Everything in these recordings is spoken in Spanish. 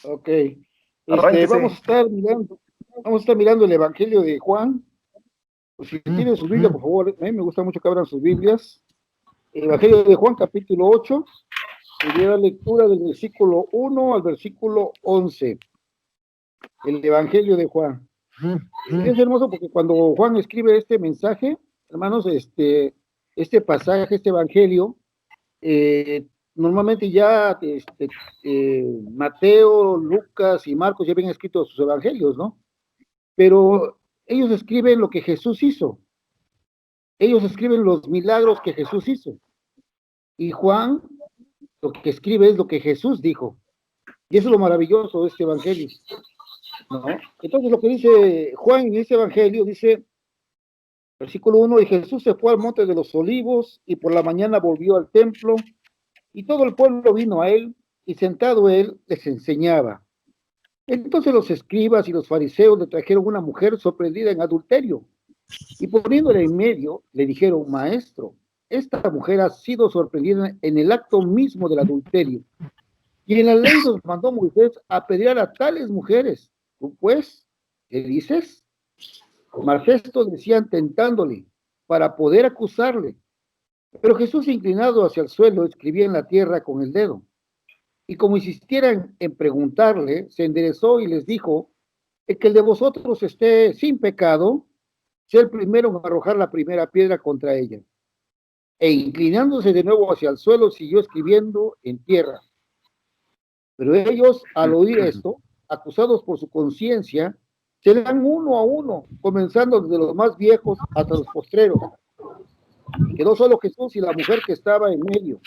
Ok. Vamos a Arránquese. estar mirando, el Evangelio de Juan. Pues, si tienen su Biblia, por favor, a mí me gusta mucho que abran sus Biblias. El Evangelio de Juan, capítulo 8, y la lectura del versículo 1 al versículo 11. El Evangelio de Juan. Es hermoso porque cuando Juan escribe este mensaje, hermanos, este pasaje, este Evangelio, eh, normalmente ya Mateo, Lucas y Marcos ya habían escrito sus evangelios, ¿no? Pero ellos escriben lo que Jesús hizo, ellos escriben los milagros que Jesús hizo, y Juan lo que escribe es lo que Jesús dijo, y eso es lo maravilloso de este evangelio, ¿no? Entonces lo que dice Juan en este evangelio, dice, versículo 1, y Jesús se fue al monte de los olivos, y por la mañana volvió al templo, y todo el pueblo vino a él, y sentado él les enseñaba. Entonces los escribas y los fariseos le trajeron una mujer sorprendida en adulterio, y poniéndole en medio, le dijeron, maestro, esta mujer ha sido sorprendida en el acto mismo del adulterio. Y en la ley nos mandó Moisés a apedrear a tales mujeres. ¿Tú pues qué dices? Mas esto decían tentándole para poder acusarle. Pero Jesús, inclinado hacia el suelo, escribía en la tierra con el dedo. Y como insistieran en preguntarle, se enderezó y les dijo, el que el de vosotros esté sin pecado, sea el primero en arrojar la primera piedra contra ella. E inclinándose de nuevo hacia el suelo, siguió escribiendo en tierra. Pero ellos, al oír esto, acusados por su conciencia, se dan uno a uno, comenzando desde los más viejos hasta los postreros. Y quedó solo Jesús y la mujer que estaba en medio.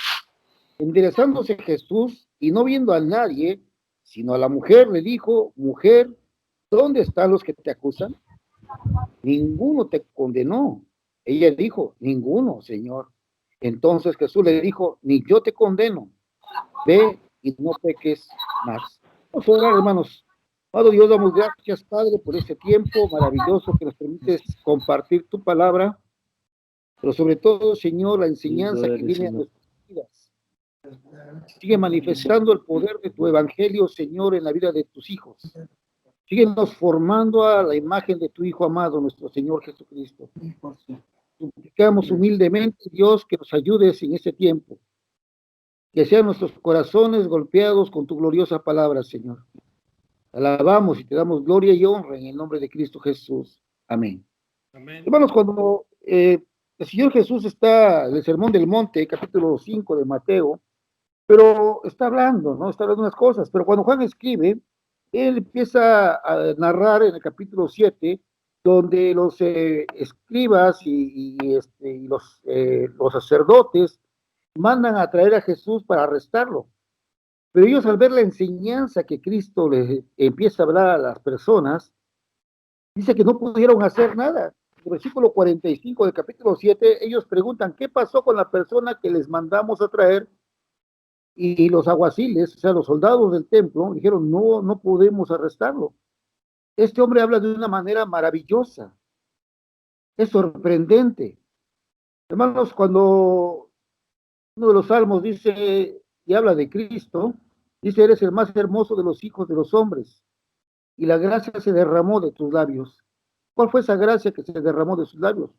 Enderezándose Jesús y no viendo a nadie, sino a la mujer, le dijo, mujer, ¿dónde están los que te acusan? Ninguno te condenó. Ella dijo, ninguno, Señor. Entonces Jesús le dijo, ni yo te condeno, ve y no peques más. Vamos a orar, hermanos. Padre Dios, damos gracias, Padre, por este tiempo maravilloso que nos permites compartir tu palabra, pero sobre todo, Señor, la enseñanza que viene a nuestras vidas. Sigue manifestando el poder de tu evangelio, Señor, en la vida de tus hijos. Síguenos formando a la imagen de tu Hijo amado, nuestro Señor Jesucristo. Suplicamos humildemente, Dios, que nos ayudes en este tiempo, que sean nuestros corazones golpeados con tu gloriosa palabra, Señor. Alabamos y te damos gloria y honra en el nombre de Cristo Jesús. Amén. Amén. Hermanos, cuando el Señor Jesús está en el Sermón del Monte, capítulo 5 de Mateo, pero está hablando, ¿no? Está hablando unas cosas, pero cuando Juan escribe, él empieza a narrar en el capítulo 7, donde los escribas y los sacerdotes mandan a traer a Jesús para arrestarlo. Pero ellos al ver la enseñanza que Cristo les empieza a hablar a las personas, dice que no pudieron hacer nada. En el versículo 45 del capítulo 7, ellos preguntan, ¿qué pasó con la persona que les mandamos a traer? Y los aguaciles, o sea, los soldados del templo, dijeron, no, no podemos arrestarlo. Este hombre habla de una manera maravillosa, es sorprendente. Hermanos, cuando uno de los salmos dice y habla de Cristo, dice, eres el más hermoso de los hijos de los hombres, y la gracia se derramó de tus labios. ¿Cuál fue esa gracia que se derramó de sus labios?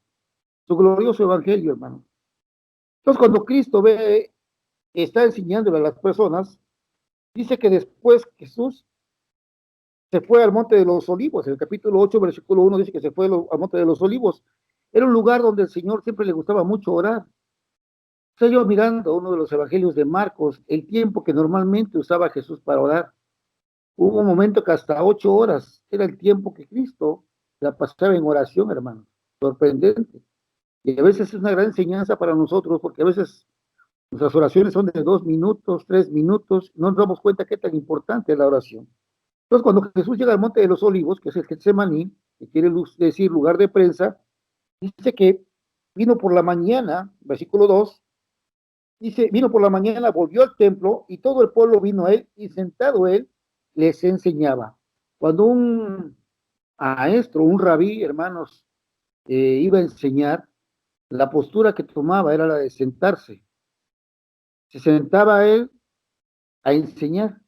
Su glorioso evangelio, hermano. Entonces, cuando Cristo ve, está enseñándole a las personas, dice que después Jesús se fue al Monte de los Olivos. En el capítulo 8, versículo 1 dice que se fue al Monte de los Olivos. Era un lugar donde el Señor siempre le gustaba mucho orar. Estoy yo mirando uno de los evangelios de Marcos, el tiempo que normalmente usaba Jesús para orar. Hubo un momento que hasta 8 horas era el tiempo que Cristo la pasaba en oración, hermano. Sorprendente. Y a veces es una gran enseñanza para nosotros, porque a veces nuestras oraciones son de 2 minutos, 3 minutos, no nos damos cuenta qué tan importante es la oración. Entonces, cuando Jesús llega al Monte de los Olivos, que es el Getsemaní, que quiere decir lugar de prensa, dice que vino por la mañana, versículo 2, dice, vino por la mañana, volvió al templo y todo el pueblo vino a él y sentado él les enseñaba. Cuando un maestro, un rabí, hermanos, iba a enseñar, la postura que tomaba era la de sentarse. Se sentaba él a enseñar.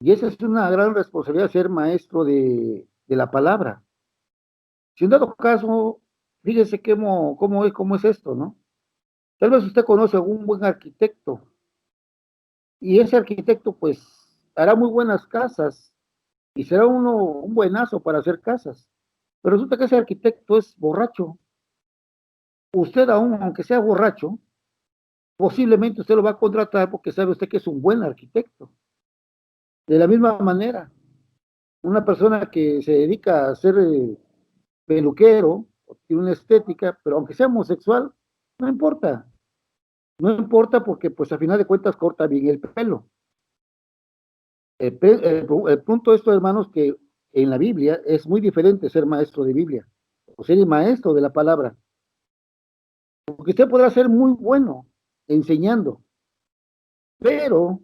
Y esa es una gran responsabilidad, ser maestro de la palabra. Si en dado caso, fíjese cómo es esto, ¿no? Tal vez usted conoce a un buen arquitecto y ese arquitecto pues hará muy buenas casas y será un buenazo para hacer casas. Pero resulta que ese arquitecto es borracho. Usted aún, aunque sea borracho, posiblemente usted lo va a contratar porque sabe usted que es un buen arquitecto. De la misma manera, una persona que se dedica a ser peluquero, o tiene una estética, pero aunque sea homosexual, no importa. No importa porque pues a final de cuentas corta bien el pelo. El punto de esto, hermanos, que en la Biblia es muy diferente ser maestro de Biblia o ser maestro de la palabra. Porque usted podrá ser muy bueno enseñando, pero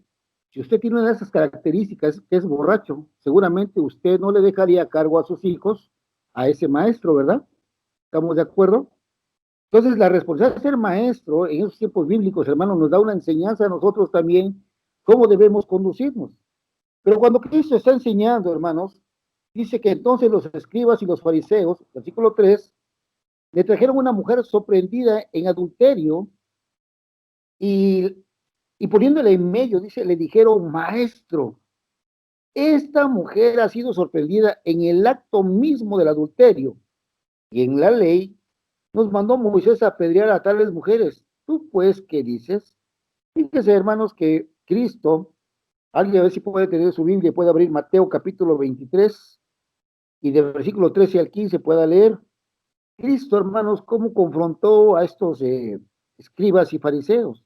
si usted tiene una de esas características, que es borracho, seguramente usted no le dejaría a cargo a sus hijos a ese maestro, ¿verdad? ¿Estamos de acuerdo? Entonces, la responsabilidad de ser maestro en esos tiempos bíblicos, hermanos, nos da una enseñanza a nosotros también cómo debemos conducirnos. Pero cuando Cristo está enseñando, hermanos, dice que entonces los escribas y los fariseos, versículo 3, le trajeron una mujer sorprendida en adulterio y, y poniéndole en medio, dice, le dijeron, maestro, esta mujer ha sido sorprendida en el acto mismo del adulterio y en la ley nos mandó Moisés a apedrear a tales mujeres. ¿Tú pues qué dices? Fíjense, hermanos, que Cristo, alguien a ver si puede tener su Biblia, puede abrir Mateo capítulo 23 y del versículo 13 al 15 pueda leer. Cristo, hermanos, cómo confrontó a estos escribas y fariseos.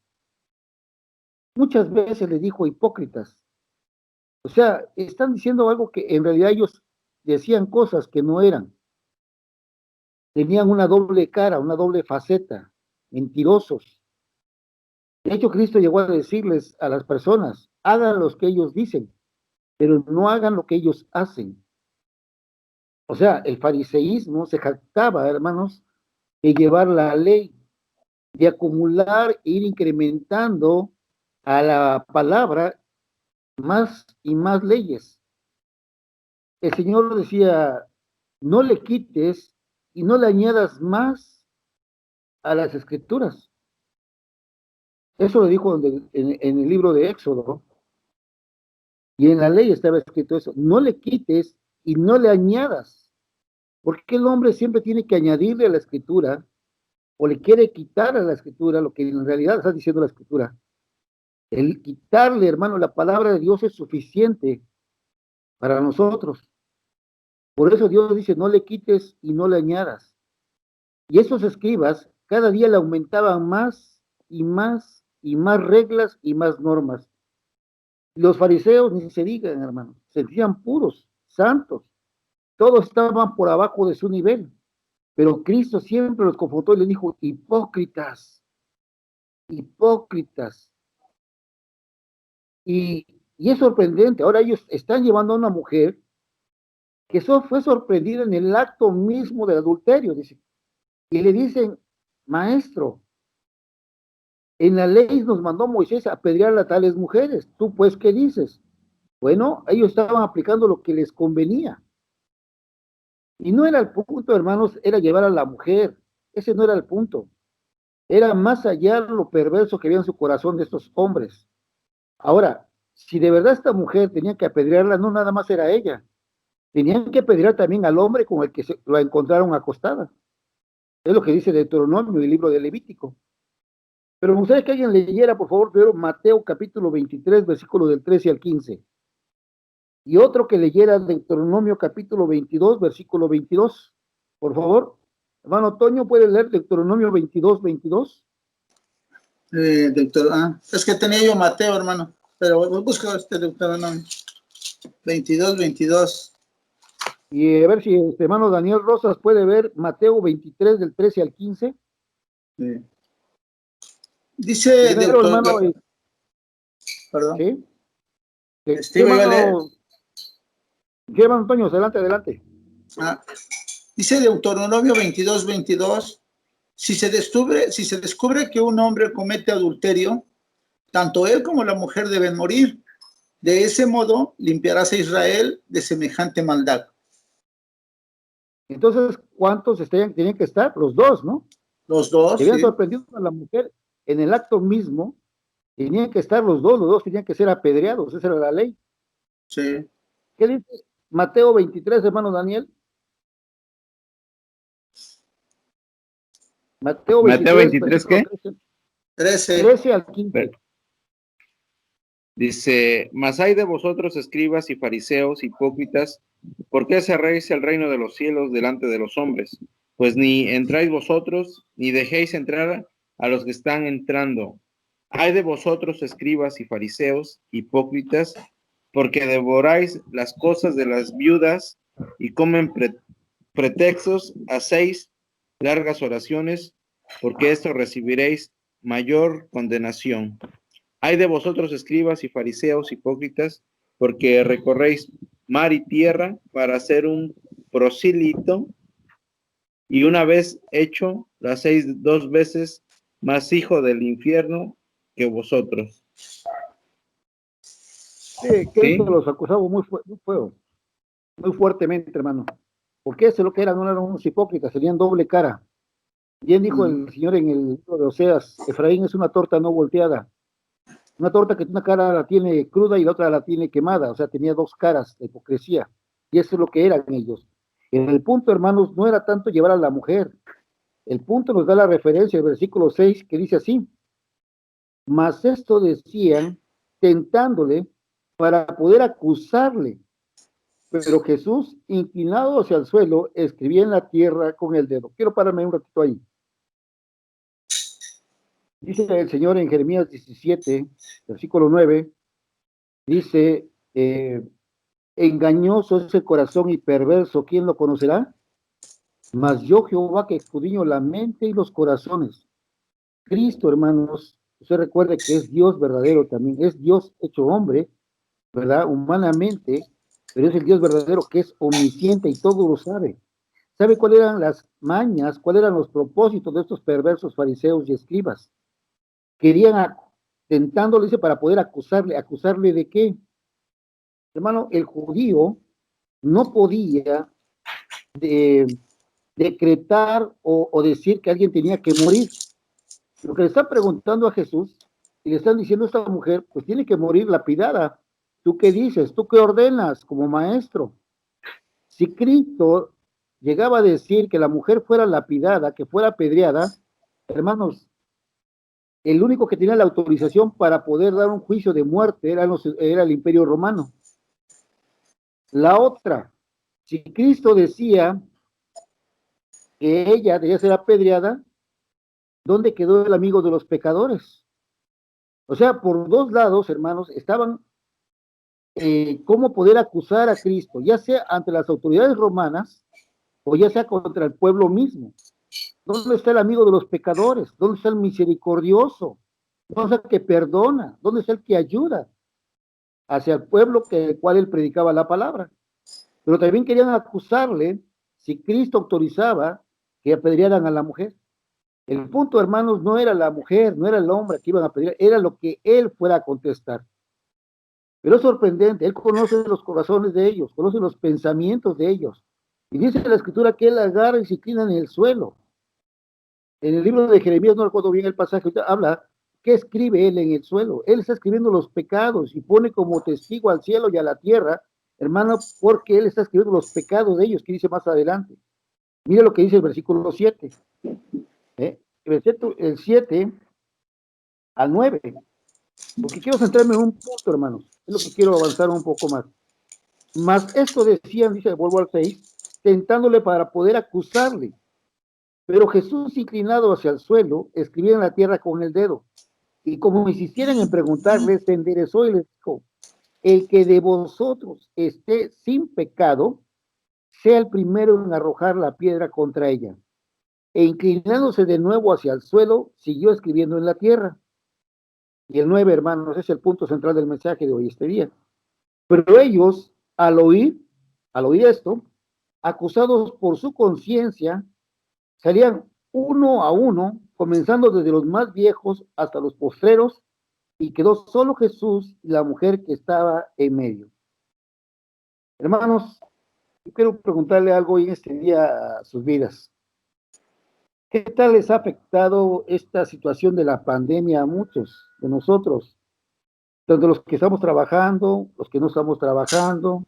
Muchas veces les dijo hipócritas. O sea, están diciendo algo que en realidad ellos decían cosas que no eran. Tenían una doble cara, una doble faceta, mentirosos. De hecho, Cristo llegó a decirles a las personas, hagan lo que ellos dicen, pero no hagan lo que ellos hacen. O sea, el fariseísmo se jactaba, hermanos, de llevar la ley, de acumular e ir incrementando a la palabra más y más leyes. El Señor decía, no le quites y no le añadas más a las escrituras. Eso lo dijo en el libro de Éxodo. Y en la ley estaba escrito eso. No le quites y no le añadas. Porque el hombre siempre tiene que añadirle a la escritura o le quiere quitar a la escritura lo que en realidad está diciendo la escritura. El quitarle, hermano, la palabra de Dios es suficiente para nosotros. Por eso Dios dice, no le quites y no le añadas. Y esos escribas cada día le aumentaban más y más y más reglas y más normas. Los fariseos ni se digan, hermano, se sentían puros, santos, todos estaban por abajo de su nivel. Pero Cristo siempre los confrontó y les dijo, hipócritas, hipócritas. Y es sorprendente, ahora ellos están llevando a una mujer que fue sorprendida en el acto mismo del adulterio, dice, y le dicen, maestro, en la ley nos mandó Moisés a apedrear a tales mujeres, ¿tú pues qué dices? Bueno, ellos estaban aplicando lo que les convenía, y no era el punto, hermanos, era llevar a la mujer, ese no era el punto, era más allá lo perverso que había en su corazón de estos hombres. Ahora, si de verdad esta mujer tenía que apedrearla, no nada más era ella, tenían que apedrear también al hombre con el que la encontraron acostada. Es lo que dice Deuteronomio y el libro de Levítico. Pero me gustaría que alguien leyera, por favor, primero Mateo capítulo 23, versículo del 13 al 15. Y otro que leyera Deuteronomio capítulo 22, versículo 22. Por favor. Hermano Toño, ¿puede leer Deuteronomio 22, 22? Es que tenía yo Mateo, hermano, pero busco este Deuteronomio 22, 22. Y a ver si este hermano Daniel Rosas puede ver Mateo 23, del 13 al 15. Sí. Dice Primero, hermano, perdón. ¿sí? ¿Qué Iba yo a leer. Hermano Antonio? Adelante, adelante. Dice Deuteronomio 22, 22. Si se descubre que un hombre comete adulterio, tanto él como la mujer deben morir. De ese modo limpiarás a Israel de semejante maldad. Entonces, ¿cuántos tenían que estar? Los dos, ¿no? Los dos, Se habían sí, sorprendido a la mujer en el acto mismo, tenían que estar los dos tenían que ser apedreados, esa era la ley. sí. ¿Qué dice Mateo 23, hermano Daniel? Mateo Mateo 23, 23, versículo ¿qué? 13, 13. 13 al 15. Dice, mas hay de vosotros, escribas y fariseos, hipócritas, ¿por qué cerréis el reino de los cielos delante de los hombres? Pues ni entráis vosotros, ni dejéis entrar a los que están entrando. Hay de vosotros, escribas y fariseos, hipócritas, porque devoráis las cosas de las viudas y comen pretextos, hacéis largas oraciones, porque esto recibiréis mayor condenación. Hay de vosotros, escribas y fariseos hipócritas, porque recorréis mar y tierra para hacer un prosélito, y una vez hecho, lo hacéis 2 veces más hijo del infierno que vosotros. Cristo ¿Sí? los acusaba muy fuertemente, hermano. Porque eso es lo que eran, no eran unos hipócritas, tenían doble cara. Bien dijo el Señor en el libro de Oseas, Efraín es una torta no volteada. Una torta que una cara la tiene cruda y la otra la tiene quemada, o sea, tenía dos caras de hipocresía. Y eso es lo que eran ellos. El punto, hermanos, no era tanto llevar a la mujer. El punto nos da la referencia, el versículo 6, que dice así: mas esto decían, tentándole para poder acusarle. Pero Jesús, inclinado hacia el suelo, escribía en la tierra con el dedo. Quiero pararme un ratito ahí. Dice el Señor en Jeremías 17, versículo 9, dice, engañoso es el corazón y perverso, ¿quién lo conocerá? Mas yo, Jehová, que escudriño la mente y los corazones. Cristo, hermanos, usted recuerde que es Dios verdadero también, es Dios hecho hombre, ¿verdad? Humanamente, pero es el Dios verdadero que es omnisciente y todo lo sabe. ¿Sabe cuáles eran las mañas, cuáles eran los propósitos de estos perversos fariseos y escribas? Querían, tentándole, dice, para poder ¿acusarle de qué? Hermano, el judío no podía decretar o decir que alguien tenía que morir. Lo que le están preguntando a Jesús y le están diciendo a esta mujer, pues tiene que morir lapidada. ¿Tú qué dices? ¿Tú qué ordenas como maestro? Si Cristo llegaba a decir que la mujer fuera lapidada, que fuera apedreada, hermanos, el único que tenía la autorización para poder dar un juicio de muerte era el Imperio Romano. La otra, si Cristo decía que ella debía ser apedreada, ¿dónde quedó el amigo de los pecadores? O sea, por dos lados, hermanos, estaban cómo poder acusar a Cristo, ya sea ante las autoridades romanas o ya sea contra el pueblo mismo. ¿Dónde está el amigo de los pecadores? ¿Dónde está el misericordioso? ¿Dónde está el que perdona? ¿Dónde está el que ayuda hacia el pueblo el cual él predicaba la palabra? Pero también querían acusarle si Cristo autorizaba que apedrearan a la mujer. El punto, hermanos, no era la mujer, no era el hombre que iban a pedir, era lo que él fuera a contestar. Pero es sorprendente, él conoce los corazones de ellos, conoce los pensamientos de ellos. Y dice la escritura que él agarra y se inclina en el suelo. En el libro de Jeremías, no recuerdo bien el pasaje, habla, ¿qué escribe él en el suelo? Él está escribiendo los pecados y pone como testigo al cielo y a la tierra, hermano, porque él está escribiendo los pecados de ellos, que dice más adelante. Mira lo que dice el versículo 7. El 7 al 9. Porque quiero centrarme en un punto, hermanos. Es lo que quiero avanzar un poco más. Mas esto decían, dice, vuelvo al 6, tentándole para poder acusarle. Pero Jesús, inclinado hacia el suelo, escribía en la tierra con el dedo. Y como insistieran en preguntarle, se enderezó y les dijo, el que de vosotros esté sin pecado, sea el primero en arrojar la piedra contra ella. E inclinándose de nuevo hacia el suelo, siguió escribiendo en la tierra. Y el 9, hermanos, es el punto central del mensaje de hoy, este día. Pero ellos, al oír esto, acusados por su conciencia, salían uno a uno, comenzando desde los más viejos hasta los postreros, y quedó solo Jesús y la mujer que estaba en medio. Hermanos, yo quiero preguntarle algo en este día a sus vidas. ¿Qué tal les ha afectado esta situación de la pandemia a muchos de nosotros? Tanto los que estamos trabajando, los que no estamos trabajando.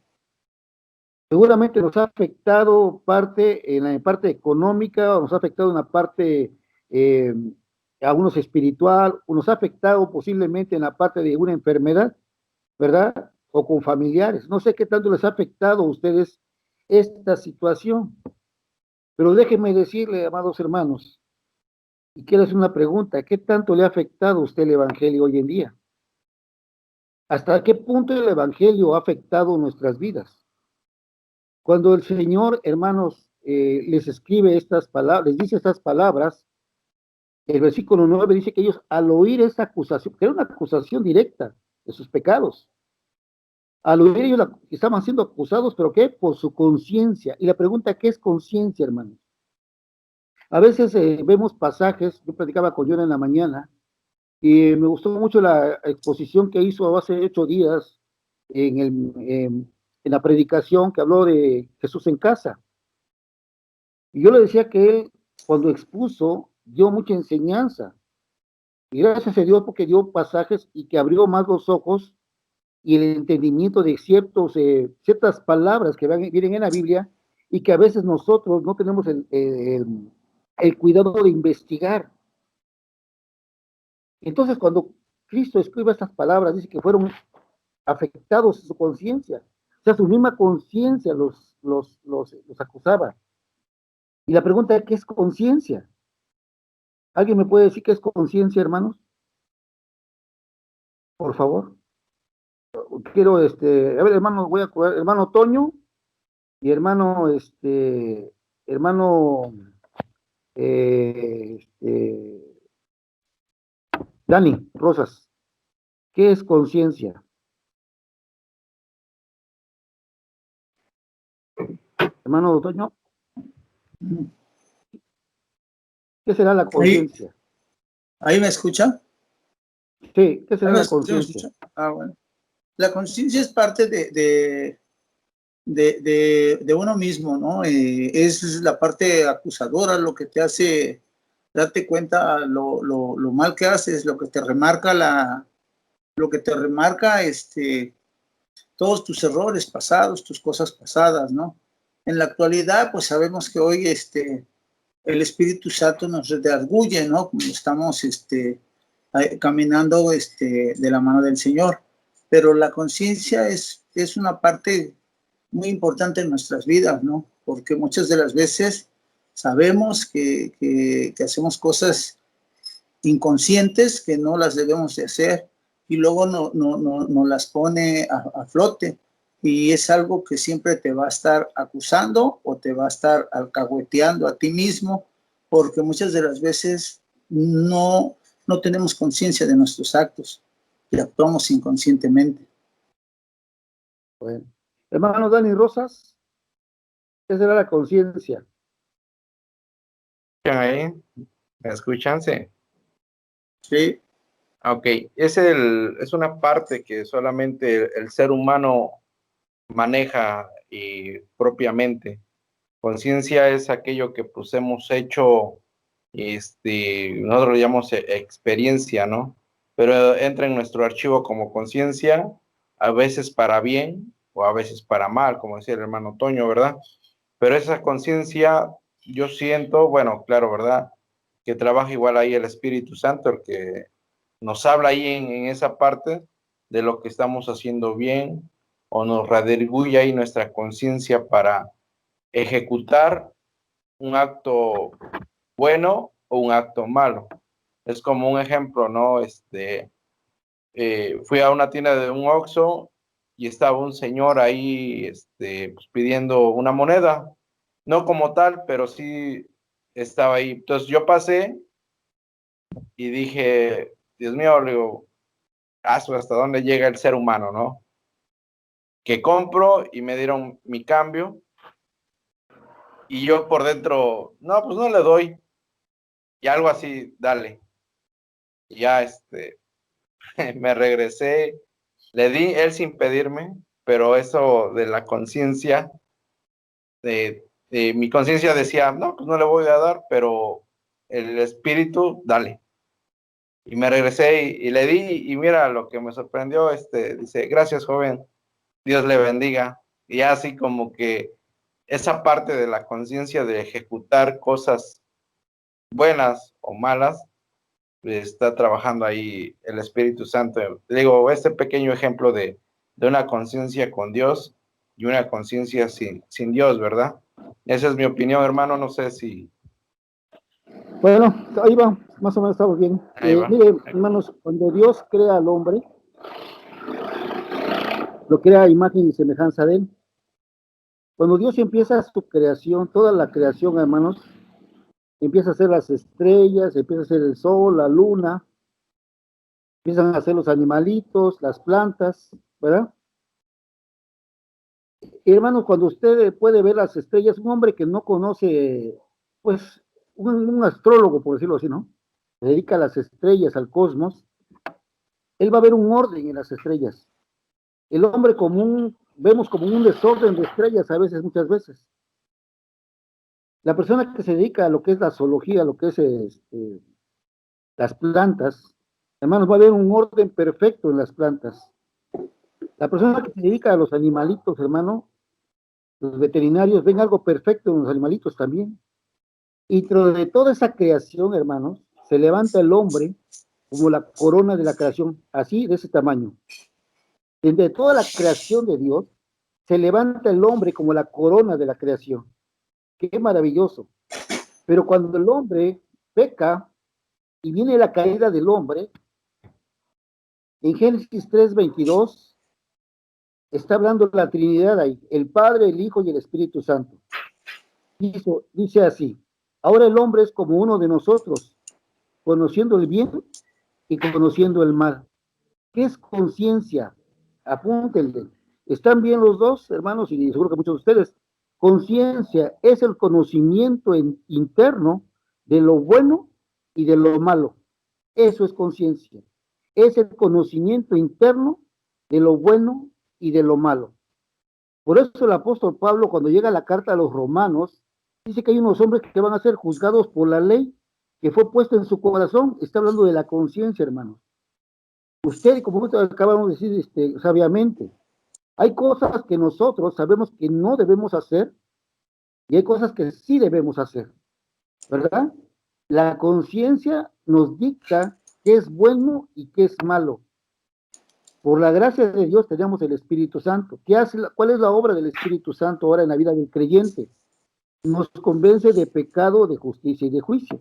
Seguramente nos ha afectado parte en la parte económica, o nos ha afectado en la parte, eh, a unos espiritual, o nos ha afectado posiblemente en la parte de una enfermedad, ¿verdad? O con familiares. No sé qué tanto les ha afectado a ustedes esta situación, pero déjenme decirle, amados hermanos, y quiero hacer una pregunta, ¿qué tanto le ha afectado a usted el Evangelio hoy en día? ¿Hasta qué punto el Evangelio ha afectado nuestras vidas? Cuando el Señor, hermanos, les escribe estas palabras, les dice estas palabras, el versículo 9 dice que ellos al oír esa acusación, que era una acusación directa de sus pecados, al oír ellos estaban siendo acusados, ¿pero qué? Por su conciencia. Y la pregunta, ¿qué es conciencia, hermanos? A veces vemos pasajes, yo platicaba con John en la mañana, y me gustó mucho la exposición que hizo hace 8 días en la predicación que habló de Jesús en casa. Y yo le decía que él, cuando expuso, dio mucha enseñanza. Y gracias a Dios porque dio pasajes y que abrió más los ojos y el entendimiento de ciertas palabras que vienen en la Biblia y que a veces nosotros no tenemos el cuidado de investigar. Entonces, cuando Cristo escribe estas palabras, dice que fueron afectados en su conciencia. O sea, su misma conciencia los acusaba. Y la pregunta es, ¿qué es conciencia? ¿Alguien me puede decir qué es conciencia, hermanos? Por favor. Quiero, a ver, hermano, voy a acordar, hermano Toño y hermano, hermano, Dani Rosas. ¿Qué es conciencia? Hermano Toño, ¿qué será la Ahí, conciencia? ahí me escucha. Sí, ¿qué será la ¿Sí me conciencia? escucha? Ah, bueno. La conciencia es parte de uno mismo, ¿no? Es la parte acusadora, lo que te hace darte cuenta lo mal que haces, lo que te remarca todos tus errores pasados, tus cosas pasadas, ¿no? En la actualidad, pues sabemos que hoy el Espíritu Santo nos redarguye, ¿no? Como estamos caminando de la mano del Señor. Pero la conciencia es una parte muy importante en nuestras vidas, ¿no? Porque muchas de las veces sabemos que hacemos cosas inconscientes que no las debemos de hacer y luego no las pone a flote. Y es algo que siempre te va a estar acusando o te va a estar alcahueteando a ti mismo, porque muchas de las veces no tenemos conciencia de nuestros actos y actuamos inconscientemente. Bueno. Hermano Dani Rosas, ¿qué será la conciencia? Ahí, ¿me escuchan? Sí. Sí. Ok, es una parte que solamente el ser humano maneja y propiamente. Conciencia es aquello que pues hemos hecho, nosotros lo llamamos experiencia, ¿no? Pero entra en nuestro archivo como conciencia, a veces para bien o a veces para mal, como decía el hermano Toño, ¿verdad? Pero esa conciencia, yo siento, bueno, claro, ¿verdad? Que trabaja igual ahí el Espíritu Santo, el que nos habla ahí en esa parte de lo que estamos haciendo bien o nos redarguye ahí nuestra conciencia para ejecutar un acto bueno o un acto malo. Es como un ejemplo, ¿no? Fui a una tienda de un Oxxo y estaba un señor ahí, pues pidiendo una moneda, no como tal, pero sí estaba ahí. Entonces yo pasé y dije, Dios mío, le digo, hasta dónde llega el ser humano, ¿no? Que compro y me dieron mi cambio y yo por dentro, no, pues no le doy y algo así, dale. Y ya, me regresé, le di él sin pedirme, pero eso de la conciencia, mi conciencia decía, no, pues no le voy a dar, pero el espíritu, dale. Y me regresé y le di, y mira lo que me sorprendió, dice, gracias joven, Dios le bendiga. Y así como que esa parte de la conciencia de ejecutar cosas buenas o malas, está trabajando ahí el Espíritu Santo. Digo, este pequeño ejemplo de una conciencia con Dios y una conciencia sin Dios, ¿verdad? Esa es mi opinión, hermano, no sé si... Bueno, ahí va, más o menos estamos bien. Ahí va. Mire, hermanos, cuando Dios crea al hombre, lo crea a imagen y semejanza de él. Cuando Dios empieza su creación, toda la creación, hermanos, empieza a hacer las estrellas, empieza a hacer el sol, la luna, empiezan a hacer los animalitos, las plantas, ¿verdad? Y hermanos, cuando usted puede ver las estrellas, un hombre que no conoce, pues, un astrólogo, por decirlo así, ¿no? Se dedica a las estrellas, al cosmos, él va a ver un orden en las estrellas. El hombre común, vemos como un desorden de estrellas a veces, muchas veces. La persona que se dedica a lo que es la zoología, lo que es las plantas, hermanos, va a haber un orden perfecto en las plantas. La persona que se dedica a los animalitos, hermano, los veterinarios ven algo perfecto en los animalitos también. Y dentro de toda esa creación, hermanos, se levanta el hombre como la corona de la creación, así de ese tamaño. Dentro de toda la creación de Dios, se levanta el hombre como la corona de la creación. Qué maravilloso. Pero cuando el hombre peca y viene la caída del hombre, en Génesis 3:22 está hablando la Trinidad ahí, el Padre, el Hijo y el Espíritu Santo. Dice así, ahora el hombre es como uno de nosotros, conociendo el bien y conociendo el mal. ¿Qué es conciencia? Apúntenle. ¿Están bien los dos, hermanos? Y seguro que muchos de ustedes. Conciencia es el conocimiento interno de lo bueno y de lo malo. Eso es conciencia. Es el conocimiento interno de lo bueno y de lo malo. Por eso el apóstol Pablo, cuando llega la carta a los romanos, dice que hay unos hombres que van a ser juzgados por la ley que fue puesta en su corazón. Está hablando de la conciencia, hermanos. Usted, como acabamos de decir sabiamente, hay cosas que nosotros sabemos que no debemos hacer y hay cosas que sí debemos hacer, ¿verdad? La conciencia nos dicta qué es bueno y qué es malo. Por la gracia de Dios tenemos el Espíritu Santo. ¿Cuál es la obra del Espíritu Santo ahora en la vida del creyente? Nos convence de pecado, de justicia y de juicio.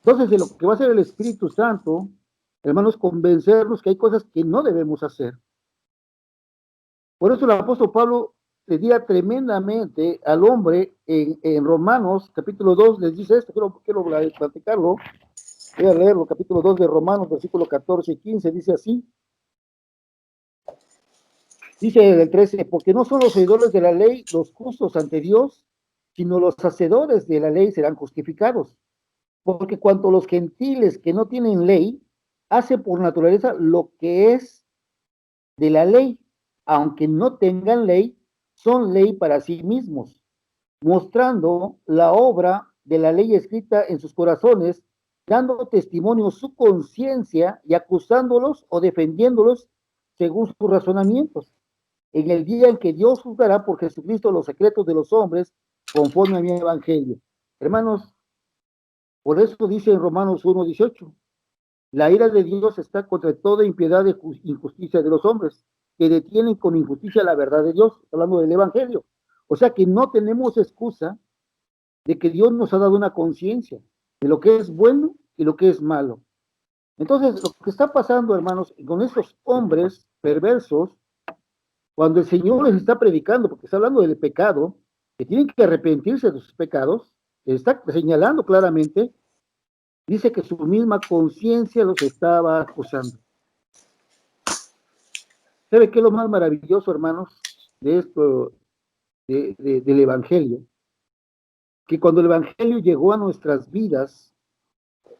Entonces, de lo que va a hacer el Espíritu Santo, hermanos, convencernos que hay cosas que no debemos hacer. Por eso el apóstol Pablo pedía tremendamente al hombre en Romanos, capítulo 2, les dice esto, quiero platicarlo. Voy a leerlo, capítulo 2 de Romanos, versículo 14 y 15, dice así. Dice el 13, porque no son los oidores de la ley los justos ante Dios, sino los hacedores de la ley serán justificados. Porque cuanto los gentiles que no tienen ley, hacen por naturaleza lo que es de la ley, aunque no tengan ley, son ley para sí mismos, mostrando la obra de la ley escrita en sus corazones, dando testimonio su conciencia y acusándolos o defendiéndolos según sus razonamientos. En el día en que Dios juzgará por Jesucristo los secretos de los hombres, conforme a mi evangelio. Hermanos, por eso dice en Romanos 1:18, la ira de Dios está contra toda impiedad e injusticia de los hombres, que detienen con injusticia la verdad de Dios, hablando del evangelio. O sea que no tenemos excusa de que Dios nos ha dado una conciencia de lo que es bueno y lo que es malo. Entonces, lo que está pasando, hermanos, con estos hombres perversos, cuando el Señor les está predicando, porque está hablando del pecado, que tienen que arrepentirse de sus pecados, les está señalando claramente, dice que su misma conciencia los estaba acusando. ¿Sabe qué es lo más maravilloso, hermanos, de esto, del Evangelio? Que cuando el Evangelio llegó a nuestras vidas,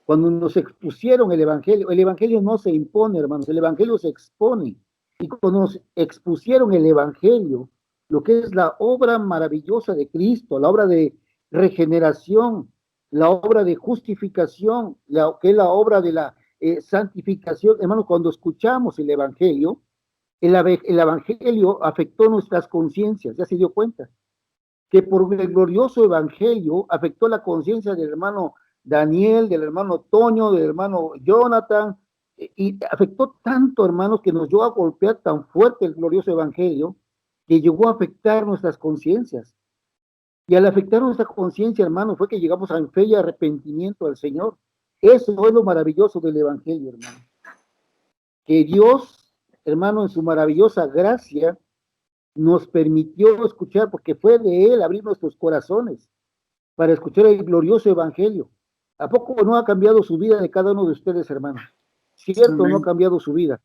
cuando nos expusieron el Evangelio no se impone, hermanos, el Evangelio se expone. Y cuando nos expusieron el Evangelio, lo que es la obra maravillosa de Cristo, la obra de regeneración, la obra de justificación, que es la obra de la santificación, hermanos, cuando escuchamos el Evangelio, el Evangelio afectó nuestras conciencias, ¿ya se dio cuenta? Que por el glorioso Evangelio afectó la conciencia del hermano Daniel, del hermano Toño, del hermano Jonathan, y afectó tanto, hermanos, que nos dio a golpear tan fuerte el glorioso Evangelio, que llegó a afectar nuestras conciencias. Y al afectar nuestra conciencia, hermano, fue que llegamos a fe y arrepentimiento al Señor. Eso es lo maravilloso del Evangelio, hermano. Que Dios, hermano, en su maravillosa gracia, nos permitió escuchar, porque fue de Él abrir nuestros corazones para escuchar el glorioso Evangelio. ¿A poco no ha cambiado su vida de cada uno de ustedes, hermanos? ¿Cierto? Amén. No ha cambiado su vida.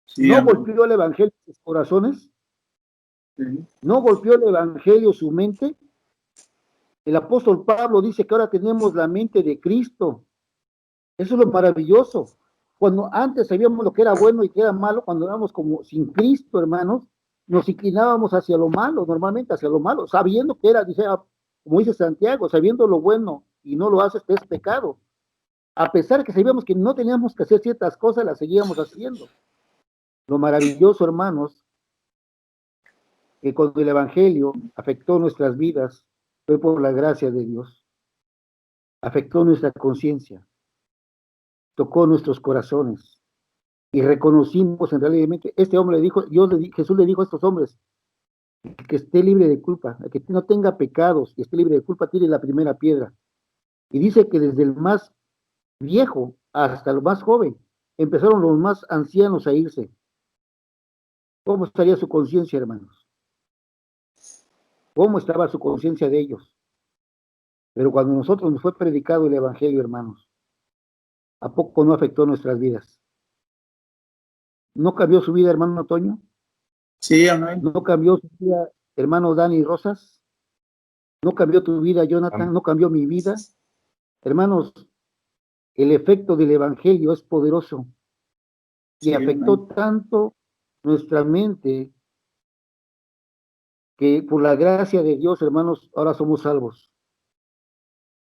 Sí, ¿no golpeó el Evangelio sus corazones? Sí. ¿No golpeó el Evangelio su mente? El apóstol Pablo dice que ahora tenemos la mente de Cristo. Eso es lo maravilloso. Cuando antes sabíamos lo que era bueno y que era malo, cuando éramos como sin Cristo, hermanos, nos inclinábamos hacia lo malo, normalmente hacia lo malo, sabiendo que era, dice, como dice Santiago, sabiendo lo bueno y no lo haces, es pecado. A pesar que sabíamos que no teníamos que hacer ciertas cosas, las seguíamos haciendo. Lo maravilloso, hermanos, que cuando el Evangelio afectó nuestras vidas, fue por la gracia de Dios. Afectó nuestra conciencia, tocó nuestros corazones y reconocimos en realidad, este hombre le dijo, Jesús le dijo a estos hombres, que esté libre de culpa, que no tenga pecados, que esté libre de culpa, tire la primera piedra. Y dice que desde el más viejo hasta el más joven, empezaron los más ancianos a irse. ¿Cómo estaría su conciencia, hermanos? ¿Cómo estaba su conciencia de ellos? Pero cuando nosotros nos fue predicado el Evangelio, hermanos, ¿a poco no afectó nuestras vidas? ¿No cambió su vida, hermano Toño? Sí, amén. ¿No cambió su vida, hermano Dani Rosas? ¿No cambió tu vida, Jonathan? ¿No cambió mi vida? Hermanos, el efecto del Evangelio es poderoso y sí, afectó amén. Tanto nuestra mente que por la gracia de Dios, hermanos, ahora somos salvos.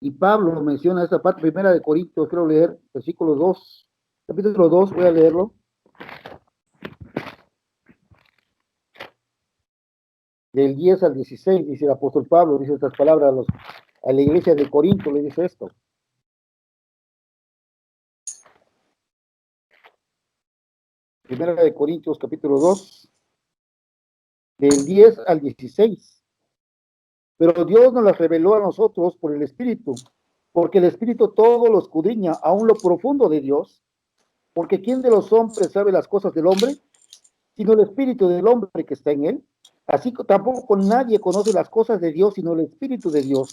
Y Pablo menciona esta parte, primera de Corintios, quiero leer, versículo 2, capítulo 2, voy a leerlo. Del 10 al 16, dice el apóstol Pablo, dice estas palabras a la iglesia de Corinto, le dice esto. Primera de Corintios, capítulo 2, del 10 al 16. Pero Dios nos las reveló a nosotros por el Espíritu, porque el Espíritu todo lo escudriña, aún lo profundo de Dios, porque ¿quién de los hombres sabe las cosas del hombre? Sino el Espíritu del hombre que está en él. Así que tampoco nadie conoce las cosas de Dios, sino el Espíritu de Dios.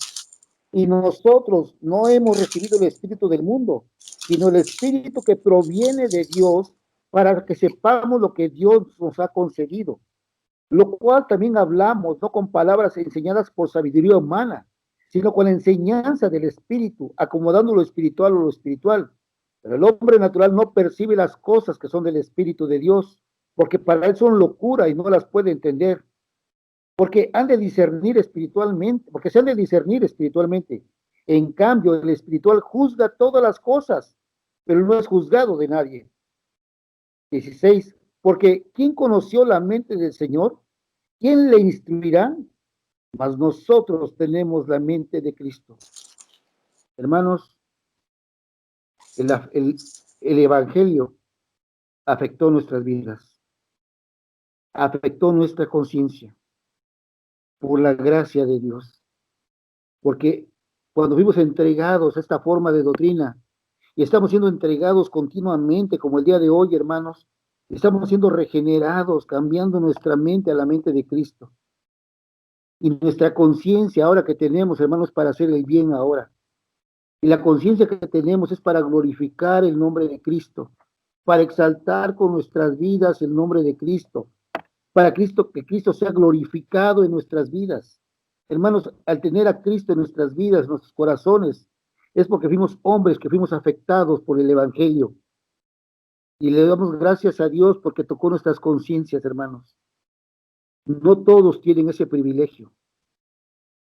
Y nosotros no hemos recibido el Espíritu del mundo, sino el Espíritu que proviene de Dios, para que sepamos lo que Dios nos ha concedido. Lo cual también hablamos, no con palabras enseñadas por sabiduría humana, sino con la enseñanza del Espíritu, acomodando lo espiritual a lo espiritual. Pero el hombre natural no percibe las cosas que son del Espíritu de Dios, porque para él son locura y no las puede entender. Porque han de discernir espiritualmente, porque se han de discernir espiritualmente. En cambio, el espiritual juzga todas las cosas, pero no es juzgado de nadie. 16. Porque ¿quién conoció la mente del Señor? ¿Quién le instruirá? Mas nosotros tenemos la mente de Cristo. Hermanos, el Evangelio afectó nuestras vidas, afectó nuestra conciencia, por la gracia de Dios. Porque cuando fuimos entregados a esta forma de doctrina, y estamos siendo entregados continuamente, como el día de hoy, hermanos, estamos siendo regenerados, cambiando nuestra mente a la mente de Cristo. Y nuestra conciencia ahora que tenemos, hermanos, para hacer el bien ahora. Y la conciencia que tenemos es para glorificar el nombre de Cristo, para exaltar con nuestras vidas el nombre de Cristo, para Cristo, que Cristo sea glorificado en nuestras vidas. Hermanos, al tener a Cristo en nuestras vidas, en nuestros corazones, es porque fuimos hombres que fuimos afectados por el Evangelio. Y le damos gracias a Dios porque tocó nuestras conciencias, hermanos. No todos tienen ese privilegio.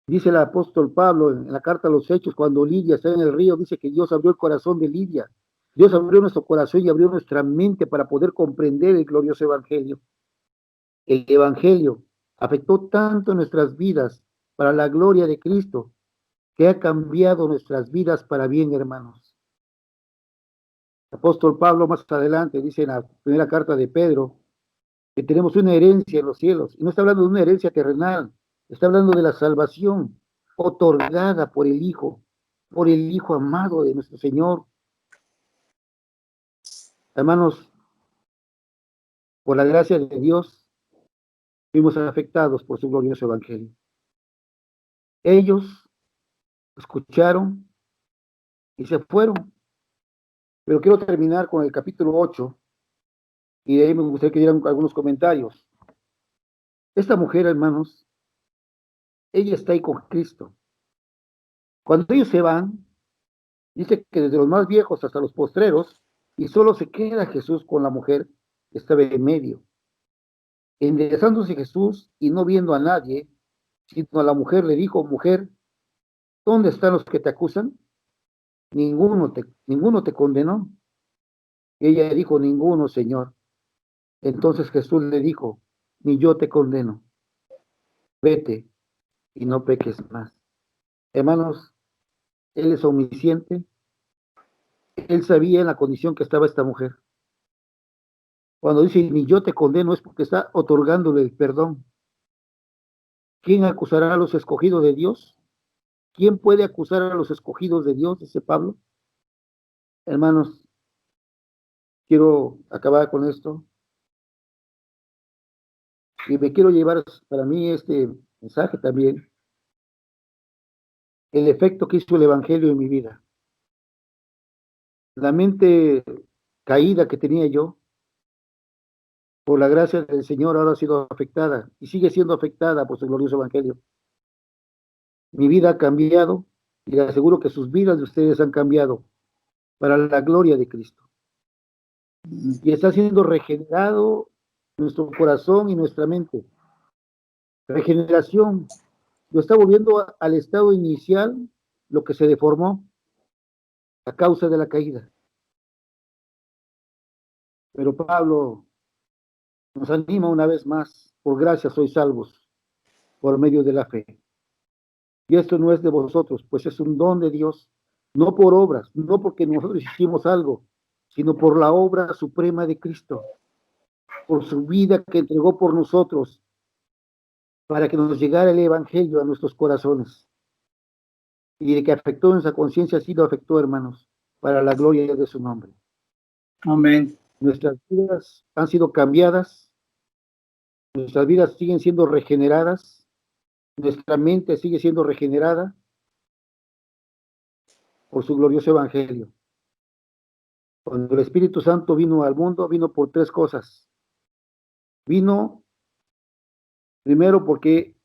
Dice el apóstol Pablo en la carta a los Hechos, cuando Lidia está en el río, dice que Dios abrió el corazón de Lidia. Dios abrió nuestro corazón y abrió nuestra mente para poder comprender el glorioso Evangelio. El Evangelio afectó tanto nuestras vidas para la gloria de Cristo, que ha cambiado nuestras vidas para bien, hermanos. El apóstol Pablo más adelante dice en la primera carta de Pedro que tenemos una herencia en los cielos. Y no está hablando de una herencia terrenal, está hablando de la salvación otorgada por el Hijo amado de nuestro Señor. Hermanos, por la gracia de Dios, fuimos afectados por su glorioso Evangelio. Ellos escucharon y se fueron. Pero quiero terminar con el capítulo 8 y de ahí me gustaría que dieran algunos comentarios. Esta mujer, hermanos, ella está ahí con Cristo. Cuando ellos se van, dice que desde los más viejos hasta los postreros, y solo se queda Jesús con la mujer que estaba en medio. Enderezándose Jesús y no viendo a nadie, sino a la mujer le dijo, mujer, ¿dónde están los que te acusan? Ninguno te condenó. Y ella le dijo, ninguno, Señor. Entonces Jesús le dijo, ni yo te condeno. Vete y no peques más. Hermanos, Él es omnisciente. Él sabía en la condición que estaba esta mujer. Cuando dice, ni yo te condeno, es porque está otorgándole el perdón. ¿Quién acusará a los escogidos de Dios? ¿Quién puede acusar a los escogidos de Dios? Dice Pablo. Hermanos, quiero acabar con esto. Y me quiero llevar para mí este mensaje también. El efecto que hizo el Evangelio en mi vida. La mente caída que tenía yo, por la gracia del Señor, ahora ha sido afectada y sigue siendo afectada por su glorioso Evangelio. Mi vida ha cambiado y les aseguro que sus vidas de ustedes han cambiado para la gloria de Cristo. Y está siendo regenerado nuestro corazón y nuestra mente. Regeneración. Lo está volviendo al estado inicial, lo que se deformó a causa de la caída. Pero Pablo nos anima una vez más, por gracia sois salvos, por medio de la fe. Y esto no es de vosotros, pues es un don de Dios, no por obras, no porque nosotros hicimos algo, sino por la obra suprema de Cristo, por su vida que entregó por nosotros, para que nos llegara el Evangelio a nuestros corazones. Y de que afectó nuestra conciencia, así lo afectó, hermanos, para la gloria de su nombre. Amén. Nuestras vidas han sido cambiadas, nuestras vidas siguen siendo regeneradas, nuestra mente sigue siendo regenerada por su glorioso Evangelio. Cuando el Espíritu Santo vino al mundo, vino por tres cosas. Vino primero porque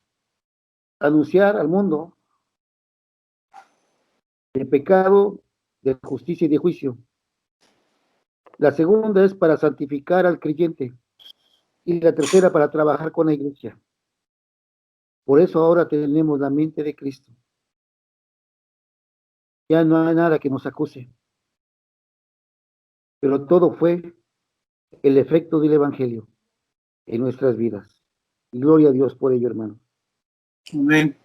anunciar al mundo el pecado, de justicia y de juicio. La segunda es para santificar al creyente y la tercera para trabajar con la iglesia. Por eso ahora tenemos la mente de Cristo. Ya no hay nada que nos acuse, pero todo fue el efecto del Evangelio en nuestras vidas. Y gloria a Dios por ello, hermano. Amén.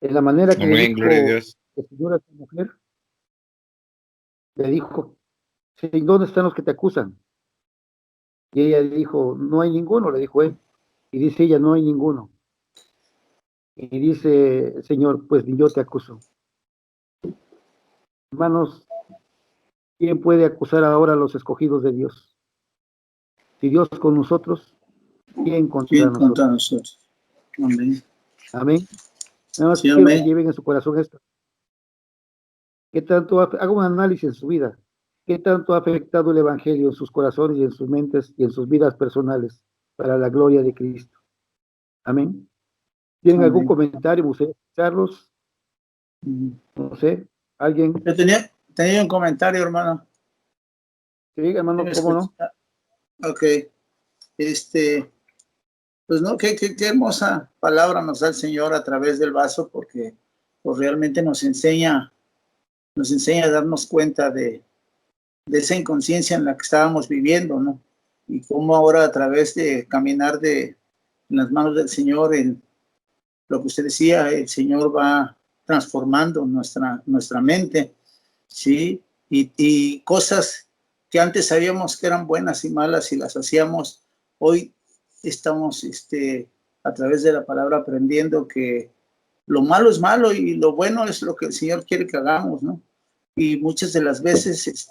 En la manera que le Amén, gloria a dijo Dios. el Señor a esta mujer, le dijo, Señor, ¿dónde están los que te acusan? Y ella dijo, no hay ninguno, le dijo él. Y dice ella, no hay ninguno. Y dice, Señor, pues ni yo te acuso. Hermanos, ¿quién puede acusar ahora a los escogidos de Dios? Si Dios con nosotros, ¿quién contra ¿Quién contra nosotros? nosotros? Amén. Amén. Nada más Sí, quiero que amén. lleven en su corazón esto. ¿Qué tanto haga un análisis en su vida? ¿Qué tanto ha afectado el Evangelio en sus corazones y en sus mentes y en sus vidas personales para la gloria de Cristo? Amén. ¿Tienen algún Amén. comentario? ¿Me gustaría escucharlos? No sé. ¿Alguien? Yo tenía un comentario, hermano. Sí, hermano, ¿Me ¿cómo no? escucha? Ok. Pues no, qué hermosa palabra nos da el Señor a través del vaso, porque pues, realmente nos enseña a darnos cuenta de esa inconsciencia en la que estábamos viviendo, ¿no? Y cómo ahora a través de caminar en las manos del Señor, en lo que usted decía, el Señor va transformando nuestra mente, ¿sí? Y cosas que antes sabíamos que eran buenas y malas y las hacíamos, hoy estamos a través de la palabra aprendiendo que lo malo es malo y lo bueno es lo que el Señor quiere que hagamos, ¿no? Y muchas de las veces,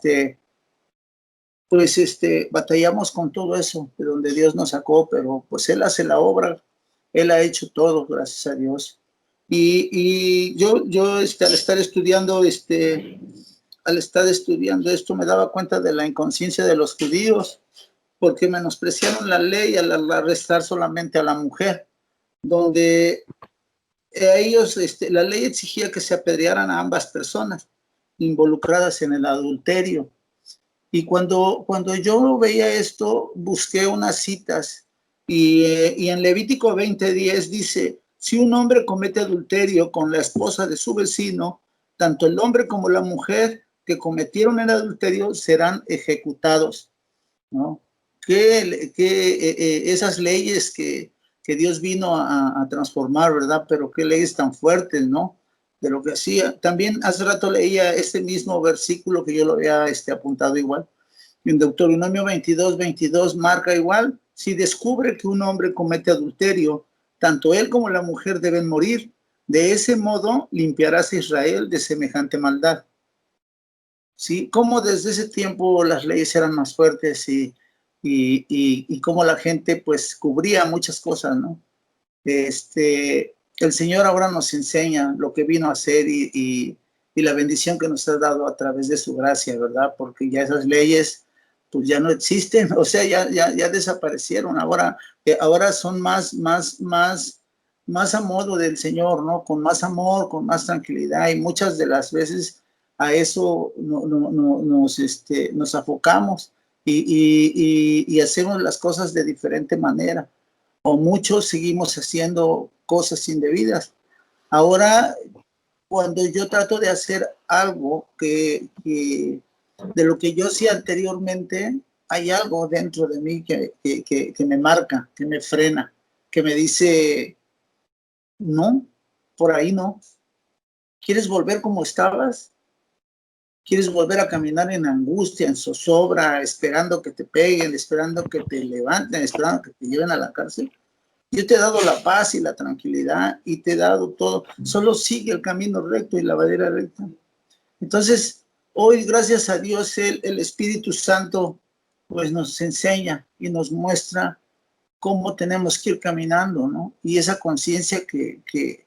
pues batallamos con todo eso, de donde Dios nos sacó, pero pues Él hace la obra, Él ha hecho todo, gracias a Dios. Y yo al estar estudiando esto, me daba cuenta de la inconsciencia de los judíos, porque menospreciaron la ley al arrestar solamente a la mujer, donde ellos, la ley exigía que se apedrearan a ambas personas involucradas en el adulterio. Y cuando yo veía esto, busqué unas citas y en Levítico 20:10 dice, si un hombre comete adulterio con la esposa de su vecino, tanto el hombre como la mujer que cometieron el adulterio serán ejecutados, ¿no? Esas leyes que Dios vino a transformar, ¿verdad? Pero qué leyes tan fuertes, ¿no? De lo que hacía. También hace rato leía este mismo versículo que yo lo había apuntado igual. En Deuteronomio 22:22 marca igual, si descubre que un hombre comete adulterio, tanto él como la mujer deben morir. De ese modo limpiarás a Israel de semejante maldad. ¿Sí? Como desde ese tiempo las leyes eran más fuertes y cómo la gente pues cubría muchas cosas, ¿no? El Señor ahora nos enseña lo que vino a hacer y la bendición que nos ha dado a través de su gracia, ¿verdad? Porque ya esas leyes pues ya no existen, o sea, ya desaparecieron, ahora son más a modo del Señor, ¿no? Con más amor, con más tranquilidad y muchas de las veces a eso nos afocamos y hacemos las cosas de diferente manera o muchos seguimos haciendo cosas indebidas. Ahora, cuando yo trato de hacer algo de lo que yo hacía anteriormente, hay algo dentro de mí que me marca, que me frena, que me dice, no, por ahí no. ¿Quieres volver como estabas? ¿Quieres volver a caminar en angustia, en zozobra, esperando que te peguen, esperando que te levanten, esperando que te lleven a la cárcel? Yo te he dado la paz y la tranquilidad y te he dado todo. Solo sigue el camino recto y la bandera recta. Entonces, hoy, gracias a Dios, el Espíritu Santo pues nos enseña y nos muestra cómo tenemos que ir caminando, ¿no? Y esa conciencia que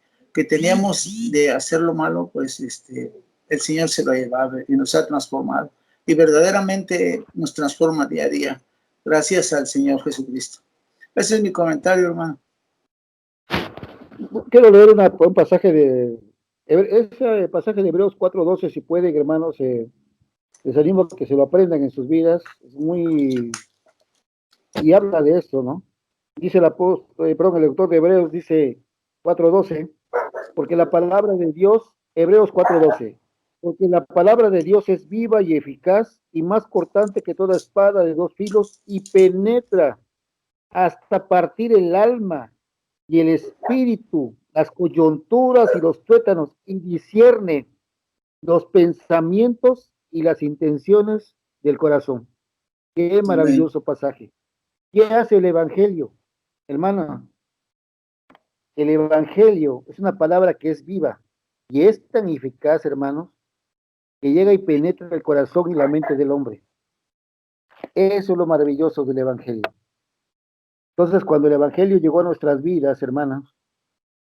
teníamos de hacer lo malo, pues el Señor se lo ha llevado y nos ha transformado. Y verdaderamente nos transforma día a día. Gracias al Señor Jesucristo. Ese es mi comentario, hermano. Quiero leer un pasaje ese pasaje de Hebreos 4:12, si pueden, hermanos, les animo a que se lo aprendan en sus vidas, es muy, y habla de esto, ¿no? Dice el autor de Hebreos dice 4:12, porque la palabra de Dios, Hebreos 4:12, porque la palabra de Dios es viva y eficaz y más cortante que toda espada de dos filos y penetra hasta partir el alma y el espíritu, las coyunturas y los tuétanos, y discierne los pensamientos y las intenciones del corazón. Qué Amén. maravilloso pasaje. ¿Qué hace el Evangelio? Hermano, el Evangelio es una palabra que es viva y es tan eficaz, hermanos, que llega y penetra el corazón y la mente del hombre. Eso es lo maravilloso del Evangelio. Entonces, cuando el Evangelio llegó a nuestras vidas, hermanos,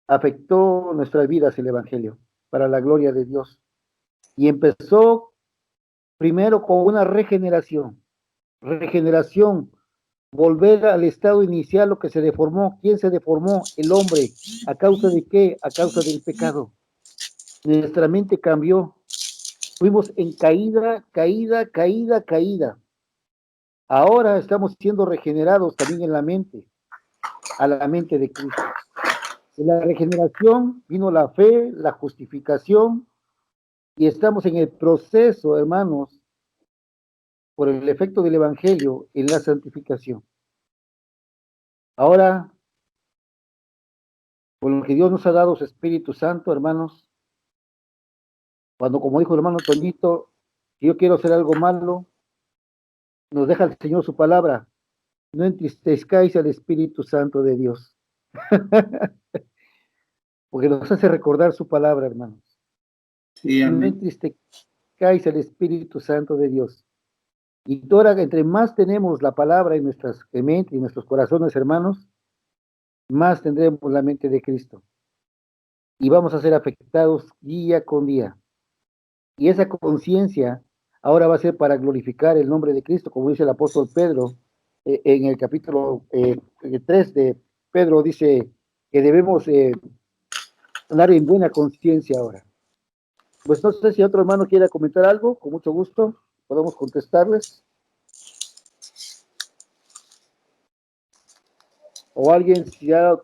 afectó nuestras vidas el Evangelio para la gloria de Dios. Y empezó primero con una regeneración, volver al estado inicial, lo que se deformó. ¿Quién se deformó? El hombre. ¿A causa de qué? A causa del pecado. Nuestra mente cambió Fuimos en caída, caída, caída, caída. Ahora estamos siendo regenerados también en la mente, a la mente de Cristo. En la regeneración vino la fe, la justificación, y estamos en el proceso, hermanos, por el efecto del Evangelio, en la santificación. Ahora, por lo que Dios nos ha dado su Espíritu Santo, hermanos, cuando, como dijo el hermano Toñito, si yo quiero hacer algo malo, nos deja el Señor su palabra. No entristezcáis al Espíritu Santo de Dios, porque nos hace recordar su palabra, hermanos. Sí, No amén. entristezcáis al Espíritu Santo de Dios. Y ahora, entre más tenemos la palabra en nuestras mentes y en nuestros corazones, hermanos, más tendremos la mente de Cristo. Y vamos a ser afectados día con día. Y esa conciencia ahora va a ser para glorificar el nombre de Cristo, como dice el apóstol Pedro en el capítulo 3 de Pedro, dice que debemos andar en buena conciencia ahora. Pues no sé si otro hermano quiere comentar algo, con mucho gusto podemos contestarles. O alguien si ha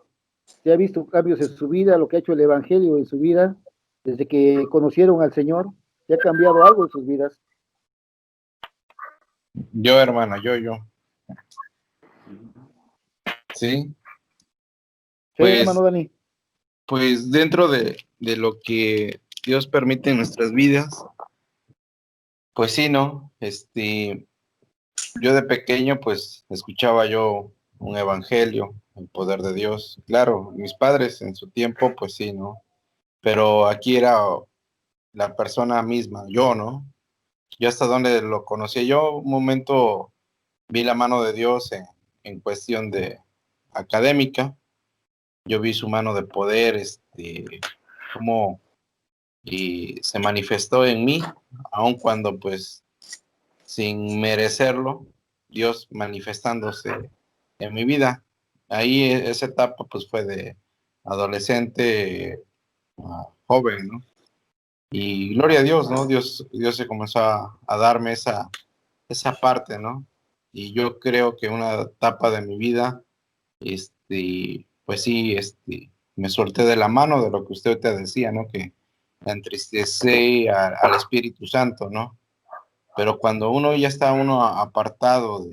visto cambios en su vida, lo que ha hecho el Evangelio en su vida, desde que conocieron al Señor, si ha cambiado algo en sus vidas. Yo, hermana, yo. Sí, Sí, hermano pues, Dani. pues dentro de lo que Dios permite en nuestras vidas, pues sí, ¿no? Yo de pequeño, pues, escuchaba yo un evangelio, el poder de Dios. Claro, mis padres en su tiempo, pues sí, ¿no? Pero aquí era la persona misma, yo, ¿no? Yo hasta donde lo conocí, yo un momento vi la mano de Dios en cuestión de académica, yo vi su mano de poder, cómo y se manifestó en mí, aun cuando pues sin merecerlo, Dios manifestándose en mi vida. Ahí esa etapa pues fue de adolescente a joven, ¿no? Y gloria a Dios, ¿no? Dios se comenzó a darme esa parte, ¿no? Y yo creo que una etapa de mi vida, pues sí, me solté de la mano de lo que usted te decía, ¿no? Que entristecé al Espíritu Santo, ¿no? Pero cuando uno ya está apartado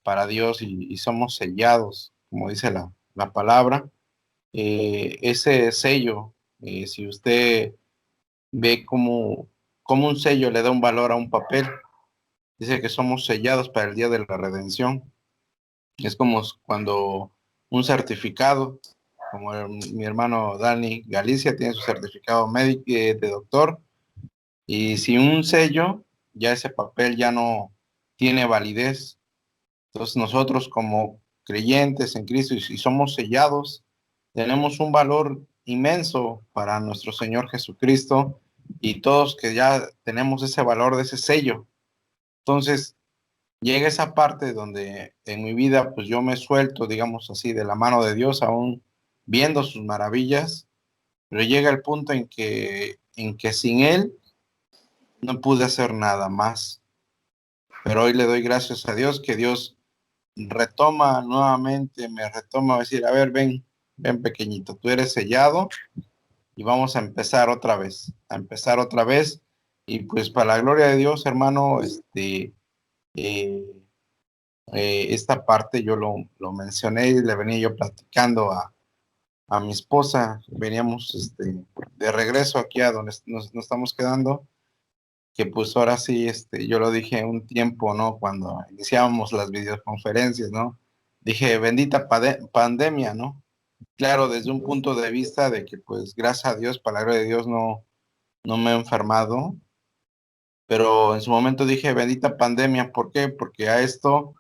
para Dios y somos sellados, como dice la palabra, ese sello, si usted ve como un sello le da un valor a un papel, dice que somos sellados para el día de la redención. Es como cuando un certificado, como mi hermano Dani Galicia tiene su certificado médico de doctor, y sin un sello, ya ese papel ya no tiene validez. Entonces nosotros como creyentes en Cristo y somos sellados, tenemos un valor inmenso para nuestro Señor Jesucristo y todos que ya tenemos ese valor de ese sello. Entonces llega esa parte donde en mi vida pues yo me suelto, digamos así, de la mano de Dios, aún viendo sus maravillas, pero llega el punto en que sin Él no pude hacer nada más. Pero hoy le doy gracias a Dios que Dios retoma nuevamente, me retoma a decir, a ver, ven pequeñito, tú eres sellado y vamos a empezar otra vez. Y pues para la gloria de Dios, hermano, eh, esta parte yo lo mencioné y le venía yo platicando a mi esposa, veníamos de regreso aquí a donde nos estamos quedando, que pues ahora sí, yo lo dije un tiempo, ¿no? Cuando iniciábamos las videoconferencias, ¿no? Dije, bendita pandemia, ¿no? Claro, desde un punto de vista de que pues gracias a Dios, palabra de Dios, no me he enfermado, pero en su momento dije, bendita pandemia, ¿por qué? Porque a esto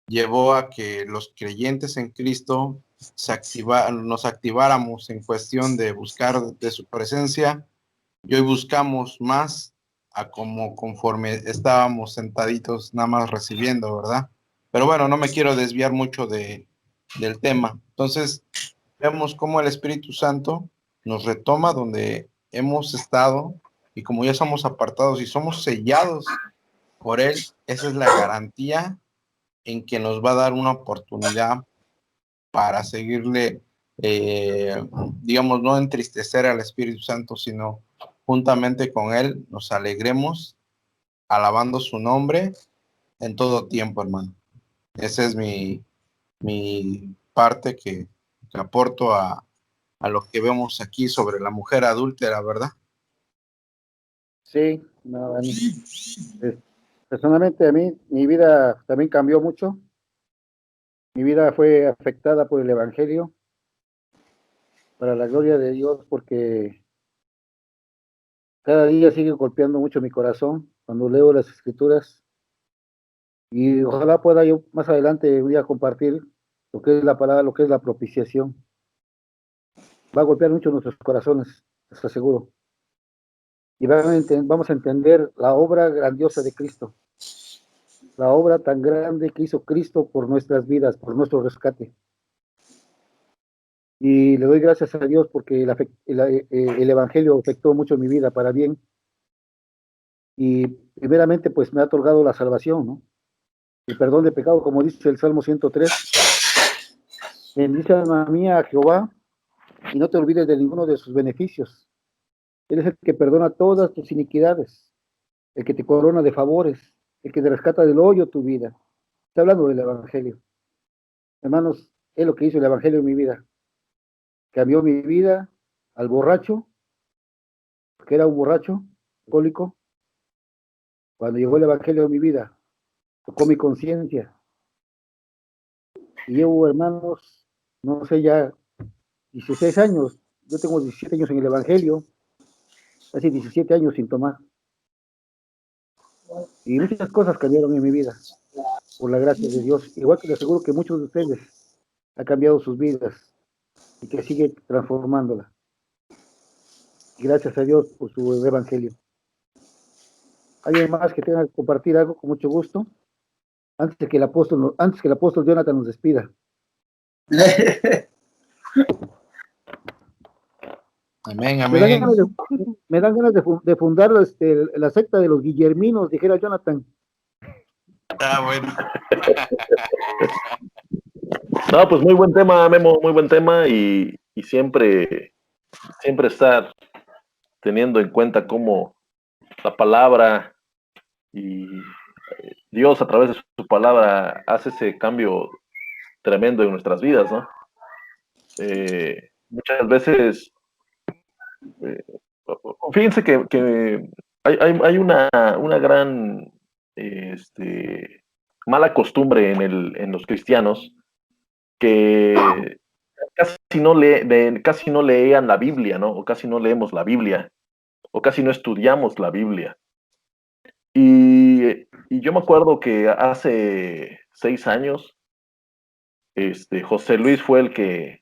llevó a que los creyentes en Cristo nos activáramos en cuestión de buscar de su presencia y hoy buscamos más a como conforme estábamos sentaditos nada más recibiendo, ¿verdad? Pero bueno, no me quiero desviar mucho del tema. Entonces, vemos cómo el Espíritu Santo nos retoma donde hemos estado y como ya somos apartados y somos sellados por Él, esa es la garantía en que nos va a dar una oportunidad para seguirle, digamos, no entristecer al Espíritu Santo, sino juntamente con Él nos alegremos alabando su nombre en todo tiempo, hermano. Esa es mi parte que aporto a lo que vemos aquí sobre la mujer adúltera, ¿verdad? Sí, no, personalmente a mí, mi vida también cambió mucho. Mi vida fue afectada por el Evangelio, para la gloria de Dios, porque cada día sigue golpeando mucho mi corazón cuando leo las Escrituras. Y ojalá pueda yo más adelante un día compartir lo que es la palabra, lo que es la propiciación. Va a golpear mucho nuestros corazones, les aseguro. Y vamos a entender la obra grandiosa de Cristo, la obra tan grande que hizo Cristo por nuestras vidas, por nuestro rescate. Y le doy gracias a Dios porque el Evangelio afectó mucho mi vida para bien. Y primeramente, pues me ha otorgado la salvación, ¿no? El perdón de pecado, como dice el Salmo 103. Bendice alma mía a Jehová y no te olvides de ninguno de sus beneficios. Él es el que perdona todas tus iniquidades, el que te corona de favores, el que te rescata del hoyo tu vida. Está hablando del Evangelio. Hermanos, es lo que hizo el Evangelio en mi vida. Cambió mi vida al borracho, que era un borracho, alcohólico. Cuando llegó el Evangelio en mi vida, tocó mi conciencia. Y llevo, hermanos, no sé, ya 16 años. Yo tengo 17 años en el Evangelio, casi 17 años sin tomar. Y muchas cosas cambiaron en mi vida, por la gracia de Dios. Igual que les aseguro que muchos de ustedes han cambiado sus vidas y que sigue transformándola. Gracias a Dios por su Evangelio. ¿Alguien más que tenga que compartir algo? Con mucho gusto. Antes que el apóstol Jonathan nos despida. Amén, Me dan amén. ganas de fundar la secta de los Guillerminos, dijera Jonathan. Ah, bueno. No, pues muy buen tema, Memo, muy buen tema y siempre estar teniendo en cuenta cómo la palabra y Dios a través de su palabra hace ese cambio tremendo en nuestras vidas, ¿no? Muchas veces, eh, fíjense que hay una gran mala costumbre en los cristianos que casi no leían la Biblia, ¿no? O casi no leemos la Biblia, o casi no estudiamos la Biblia. Y yo me acuerdo que hace 6 años, José Luis fue el que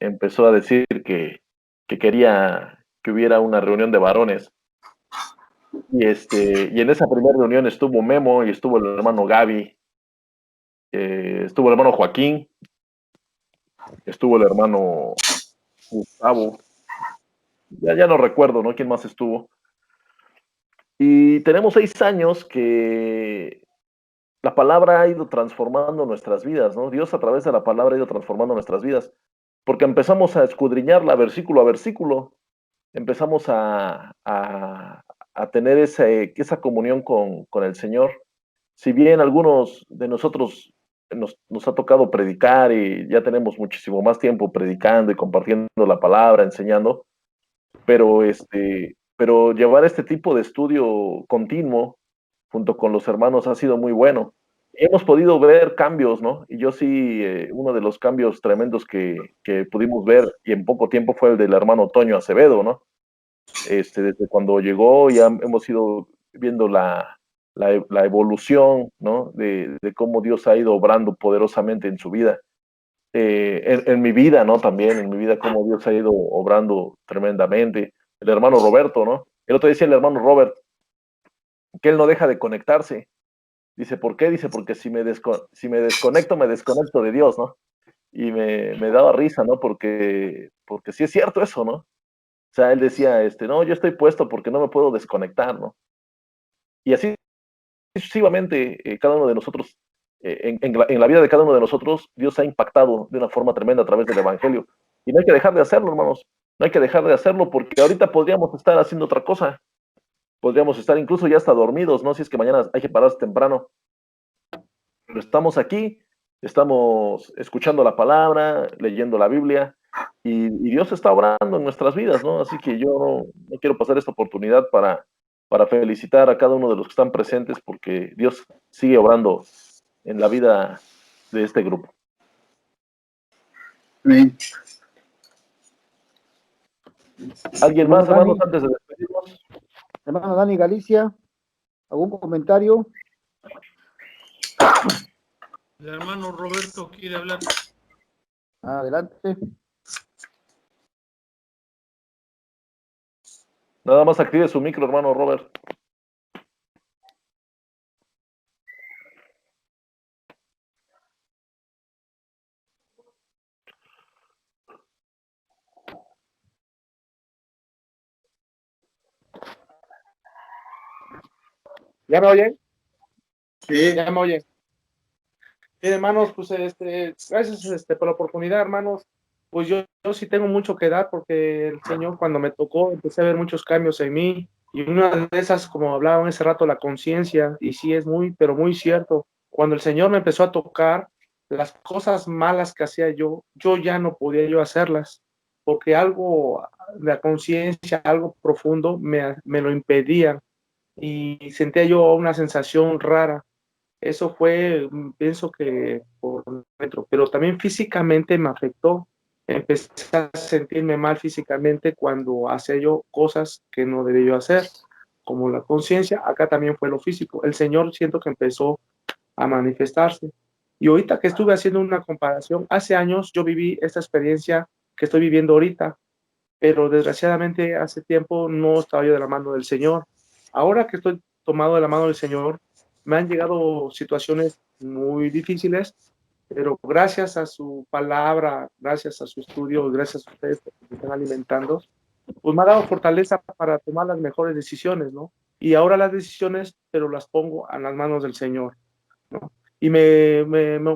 empezó a decir que quería que hubiera una reunión de varones. Y en esa primera reunión estuvo Memo y estuvo el hermano Gaby, estuvo el hermano Joaquín, estuvo el hermano Gustavo, ya no recuerdo, ¿no? ¿Quién más estuvo? Y tenemos 6 años que la palabra ha ido transformando nuestras vidas, ¿no? Dios a través de la palabra ha ido transformando nuestras vidas, porque empezamos a escudriñarla versículo a versículo, empezamos a tener esa comunión con el Señor. Si bien algunos de nosotros nos ha tocado predicar y ya tenemos muchísimo más tiempo predicando y compartiendo la palabra, enseñando, pero llevar este tipo de estudio continuo junto con los hermanos ha sido muy bueno. Y hemos podido ver cambios, ¿no? Y yo sí, uno de los cambios tremendos que pudimos ver y en poco tiempo fue el del hermano Toño Acevedo, ¿no? Desde cuando llegó ya hemos ido viendo la evolución, ¿no? De cómo Dios ha ido obrando poderosamente en su vida. En mi vida, ¿no? También en mi vida, cómo Dios ha ido obrando tremendamente. El hermano Roberto, ¿no? El otro día decía el hermano Robert que él no deja de conectarse. Dice, ¿por qué? Dice, porque si me desconecto, me desconecto de Dios, ¿no? Y me daba risa, ¿no? Porque sí es cierto eso, ¿no? sea, él decía, no, yo estoy puesto porque no me puedo desconectar, ¿no? Y así sucesivamente, cada uno de nosotros, en la vida de cada uno de nosotros, Dios ha impactado de una forma tremenda a través del Evangelio. Y no hay que dejar de hacerlo, hermanos. No hay que dejar de hacerlo porque ahorita podríamos estar haciendo otra cosa. Podríamos estar incluso ya hasta dormidos, ¿no? Si es que mañana hay que pararse temprano. Pero estamos aquí, estamos escuchando la palabra, leyendo la Biblia, y Dios está obrando en nuestras vidas, ¿no? Así que yo no quiero pasar esta oportunidad para felicitar a cada uno de los que están presentes, porque Dios sigue obrando en la vida de este grupo. Amén. ¿Alguien Hermano más, hermanos, Dani, antes de despedirnos? hermano Dani Galicia, ¿algún comentario? El hermano Roberto quiere hablar. Adelante. Nada más active su micro, hermano Robert. ¿Ya me oyen? Sí, ¿Ya me oyen? Bien, hermanos, pues gracias por la oportunidad, hermanos. Pues yo sí tengo mucho que dar porque el Señor cuando me tocó empecé a ver muchos cambios en mí y una de esas, como hablaban hace rato, la conciencia, y sí es muy, pero muy cierto. Cuando el Señor me empezó a tocar, las cosas malas que hacía yo ya no podía yo hacerlas porque algo, la conciencia, algo profundo me lo impedía y sentía yo una sensación rara. Eso fue, pienso que por dentro, pero también físicamente me afectó. Empecé a sentirme mal físicamente cuando hacía yo cosas que no debía yo hacer, como la conciencia. Acá también fue lo físico. El Señor siento que empezó a manifestarse. Y ahorita que estuve haciendo una comparación, hace años yo viví esta experiencia que estoy viviendo ahorita, pero desgraciadamente hace tiempo no estaba yo de la mano del Señor. Ahora que estoy tomado de la mano del Señor, me han llegado situaciones muy difíciles, pero gracias a su palabra, gracias a su estudio, gracias a ustedes que me están alimentando, pues me ha dado fortaleza para tomar las mejores decisiones, ¿no? Y ahora las decisiones, pero las pongo a las manos del Señor, ¿no? Y me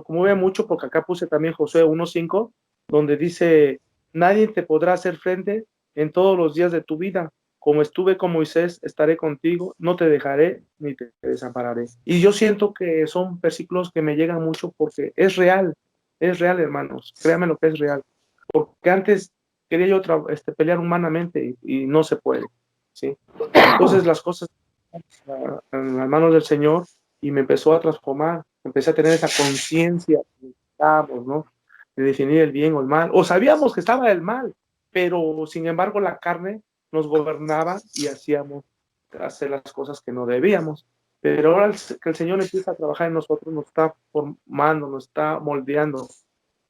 conmueve mucho porque acá puse también Josué 1:5, donde dice, nadie te podrá hacer frente en todos los días de tu vida. Como estuve con Moisés, estaré contigo, no te dejaré ni te desampararé. Y yo siento que son versículos que me llegan mucho porque es real, hermanos, créanme lo que es real. Porque antes quería yo pelear humanamente y no se puede, ¿sí? Entonces las cosas en las manos del Señor y me empezó a transformar, empecé a tener esa conciencia, ¿no? De definir el bien o el mal, o sabíamos que estaba el mal, pero sin embargo la carne nos gobernaba y hacíamos hacer las cosas que no debíamos. Pero ahora que el Señor empieza a trabajar en nosotros, nos está formando, nos está moldeando.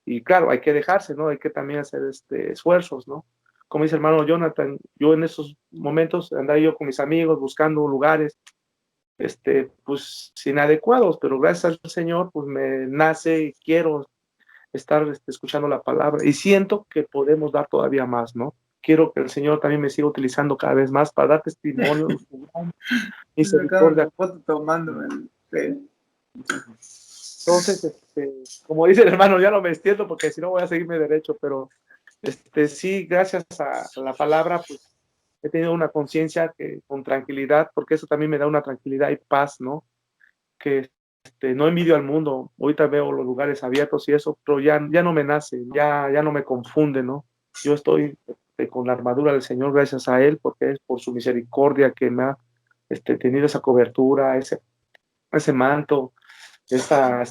Y claro, hay que dejarse, ¿no? Hay que también hacer esfuerzos, ¿no? Como dice el hermano Jonathan, yo en esos momentos andaba yo con mis amigos buscando lugares, pues inadecuados, pero gracias al Señor, pues me nace y quiero estar escuchando la palabra y siento que podemos dar todavía más, ¿no? Quiero que el Señor también me siga utilizando cada vez más para dar testimonio de su gran sacaron misericordia. la foto tomando el... Entonces, como dice el hermano, ya no me extiendo porque si no voy a seguirme derecho, pero sí, gracias a la palabra, pues he tenido una conciencia con tranquilidad, porque eso también me da una tranquilidad y paz, ¿no? Que no envidio al mundo. Ahorita veo los lugares abiertos y eso, pero ya no me nace, ya no me confunde, ¿no? Yo estoy con la armadura del Señor gracias a Él, porque es por su misericordia que me ha tenido esa cobertura, ese manto, esa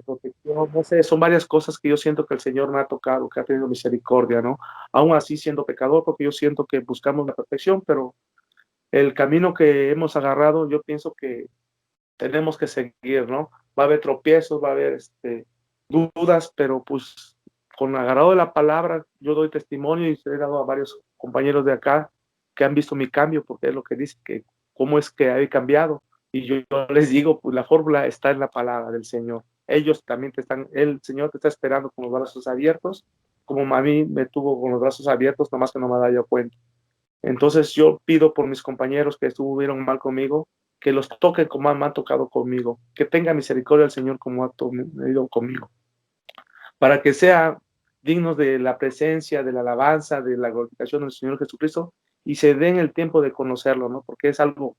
protección, no sé, son varias cosas que yo siento que el Señor me ha tocado, que ha tenido misericordia, ¿no? Aún así siendo pecador, porque yo siento que buscamos la perfección, pero el camino que hemos agarrado, yo pienso que tenemos que seguir, ¿no? Va a haber tropiezos, va a haber dudas, pero pues con agarrado de la palabra, yo doy testimonio y se he dado a varios compañeros de acá que han visto mi cambio, porque es lo que dice, que cómo es que he cambiado. Y yo les digo, pues la fórmula está en la palabra del Señor. Ellos también el Señor te está esperando con los brazos abiertos, como a mí me tuvo con los brazos abiertos, nomás que no me haya dado cuenta. Entonces yo pido por mis compañeros que estuvieron mal conmigo, que los toque como me han tocado conmigo, que tenga misericordia el Señor como ha tenido conmigo, para que sean dignos de la presencia, de la alabanza, de la glorificación del Señor Jesucristo, y se den el tiempo de conocerlo, ¿no? Porque es algo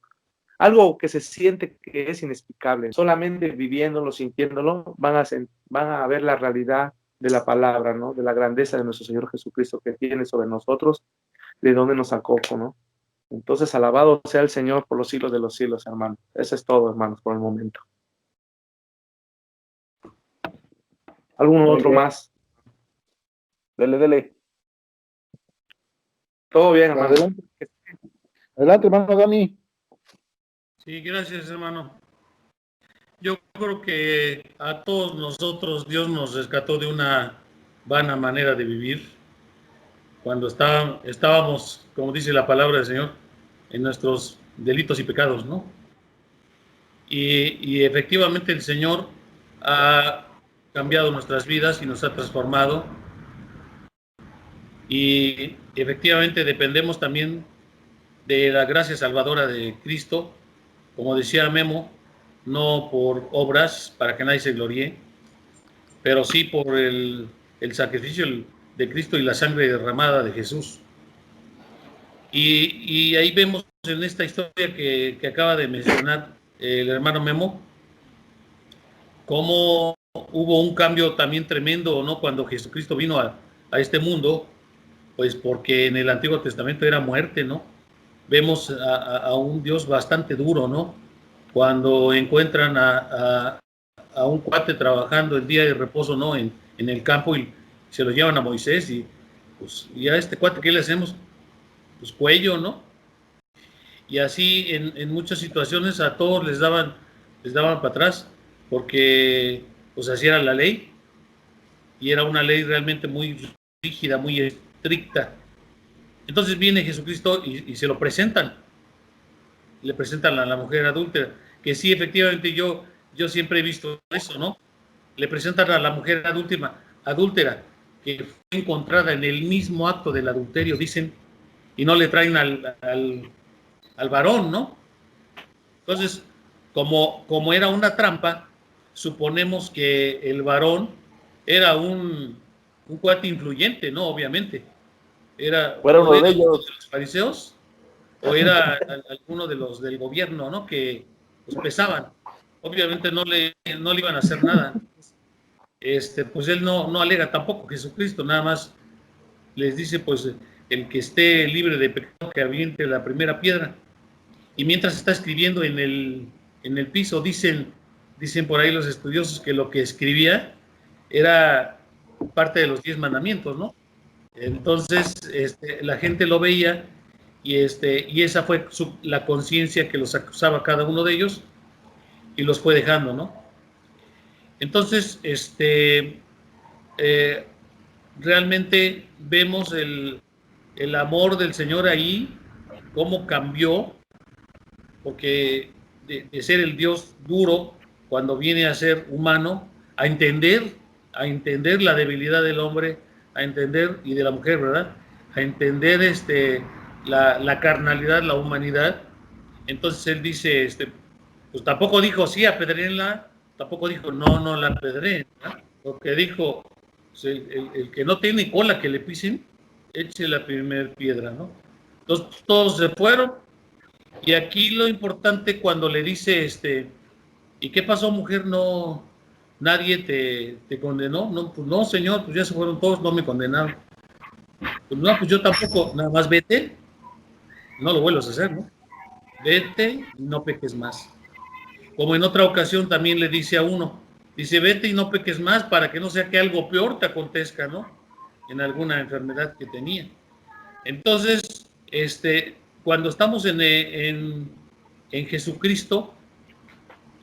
que se siente que es inexplicable. Solamente viviéndolo, sintiéndolo, van a ver la realidad de la palabra, ¿no? De la grandeza de nuestro Señor Jesucristo que tiene sobre nosotros, de dónde nos sacó, ¿no? Entonces, alabado sea el Señor por los siglos de los siglos, hermano. Eso es todo, hermanos, por el momento. ¿Algún otro más? Dele. Todo bien, hermano. Adelante, adelante, hermano Dani. Sí, gracias, hermano. Yo creo que a todos nosotros Dios nos rescató de una vana manera de vivir cuando estábamos, como dice la palabra del Señor, en nuestros delitos y pecados, ¿no? Y efectivamente el Señor ha cambiado nuestras vidas y nos ha transformado. Y efectivamente dependemos también de la gracia salvadora de Cristo, como decía Memo, no por obras para que nadie se gloríe, pero sí por el sacrificio de Cristo y la sangre derramada de Jesús. Y ahí vemos en esta historia que acaba de mencionar el hermano Memo, cómo hubo un cambio también tremendo, ¿no? Cuando Jesucristo vino a este mundo, pues porque en el Antiguo Testamento era muerte, ¿no? Vemos a un Dios bastante duro, ¿no? Cuando encuentran a un cuate trabajando el día de reposo, ¿no? En el campo y se lo llevan a Moisés y pues, ¿y a este cuate qué le hacemos? Pues cuello, ¿no? Y así en muchas situaciones a todos les daban para atrás porque pues así era la ley y era una ley realmente muy rígida, muy estricta. Entonces viene Jesucristo y se lo presentan. Le presentan a la mujer adúltera, que sí, efectivamente yo siempre he visto eso, ¿no? Le presentan a la mujer adúltera, que fue encontrada en el mismo acto del adulterio, dicen, y no le traen al varón, ¿no? Entonces, como era una trampa, suponemos que el varón era un cuate influyente, ¿no? Obviamente. Era Uno de ellos. De los fariseos o era alguno de los del gobierno, ¿no? Que pues, pesaban. Obviamente no le iban a hacer nada. Pues él no alega tampoco Jesucristo, nada más les dice, pues, el que esté libre de pecado que aviente la primera piedra. Y mientras está escribiendo en el piso, dicen por ahí los estudiosos que lo que escribía era parte de los 10 mandamientos, ¿no? Entonces, la gente lo veía y esa fue la conciencia que los acusaba cada uno de ellos y los fue dejando, ¿no? Entonces, realmente vemos el amor del Señor ahí, cómo cambió, porque de ser el Dios duro, cuando viene a ser humano, a entender la debilidad del hombre, a entender, y de la mujer, ¿verdad? A entender la carnalidad, la humanidad. Entonces él dice, pues tampoco dijo, sí, apedréenla, tampoco dijo, no la apedreen, ¿verdad? Lo que dijo, pues, el que no tiene cola que le pisen, eche la primera piedra, ¿no? Entonces todos se fueron, y aquí lo importante cuando le dice, ¿y qué pasó, mujer? No, nadie te condenó. No, pues no, señor, pues ya se fueron todos, no me condenaron. Pues no, pues yo tampoco, nada más vete, no lo vuelvas a hacer, ¿no? Vete y no peques más. Como en otra ocasión también le dice a uno, dice, vete y no peques más para que no sea que algo peor te acontezca, ¿no? En alguna enfermedad que tenía. Entonces, cuando estamos en Jesucristo,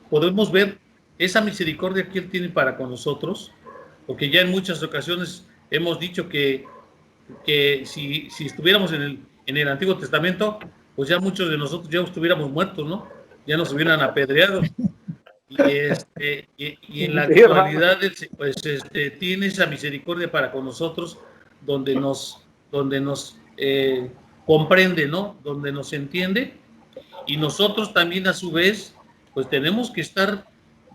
podemos ver esa misericordia que Él tiene para con nosotros, porque ya en muchas ocasiones hemos dicho que si estuviéramos en el Antiguo Testamento, pues ya muchos de nosotros ya estuviéramos muertos, ¿no? Ya nos hubieran apedreado. Y en la actualidad, pues, tiene esa misericordia para con nosotros, donde nos comprende, ¿no? Donde nos entiende, y nosotros también a su vez, pues tenemos que estar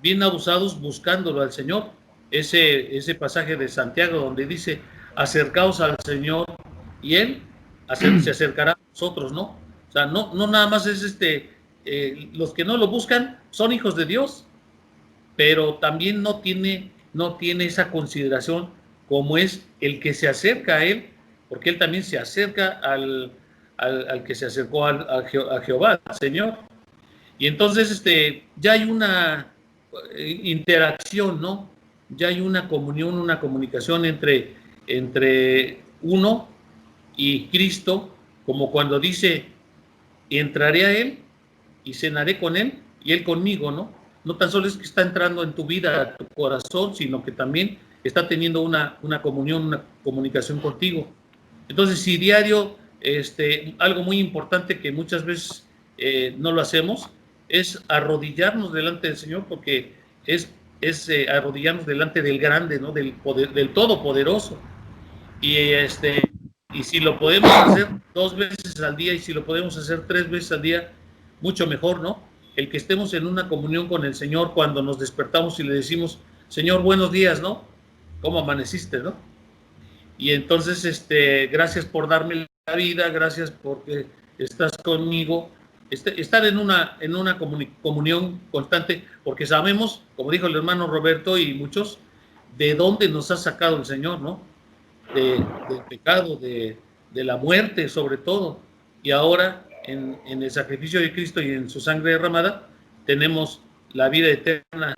bien abusados buscándolo al Señor. Ese pasaje de Santiago donde dice, acercaos al Señor y Él se acercará a nosotros, ¿no? O sea, no nada más es los que no lo buscan son hijos de Dios, pero también no tiene esa consideración como es el que se acerca a Él, porque Él también se acerca al que se acercó a Jehová, al Señor. Y entonces ya hay una interacción, ¿no? Ya hay una comunión, una comunicación entre uno y Cristo, como cuando dice, entraré a Él y cenaré con Él y Él conmigo, ¿no? No tan solo es que está entrando en tu vida, a tu corazón, sino que también está teniendo una comunión, una comunicación contigo. Entonces, si diario, algo muy importante que muchas veces no lo hacemos, es arrodillarnos delante del Señor, porque es arrodillarnos delante del grande, ¿no? Del Todopoderoso. Y si lo podemos hacer 2 veces al día, y si lo podemos hacer 3 veces al día, mucho mejor, ¿no? El que estemos en una comunión con el Señor cuando nos despertamos y le decimos, Señor, buenos días, ¿no? ¿Cómo amaneciste, no? Y entonces, gracias por darme la vida, gracias porque estás conmigo. Estar en una comunión constante, porque sabemos, como dijo el hermano Roberto y muchos, de dónde nos ha sacado el Señor, ¿no? Del pecado, de la muerte sobre todo. Y ahora, en el sacrificio de Cristo y en su sangre derramada, tenemos la vida eterna.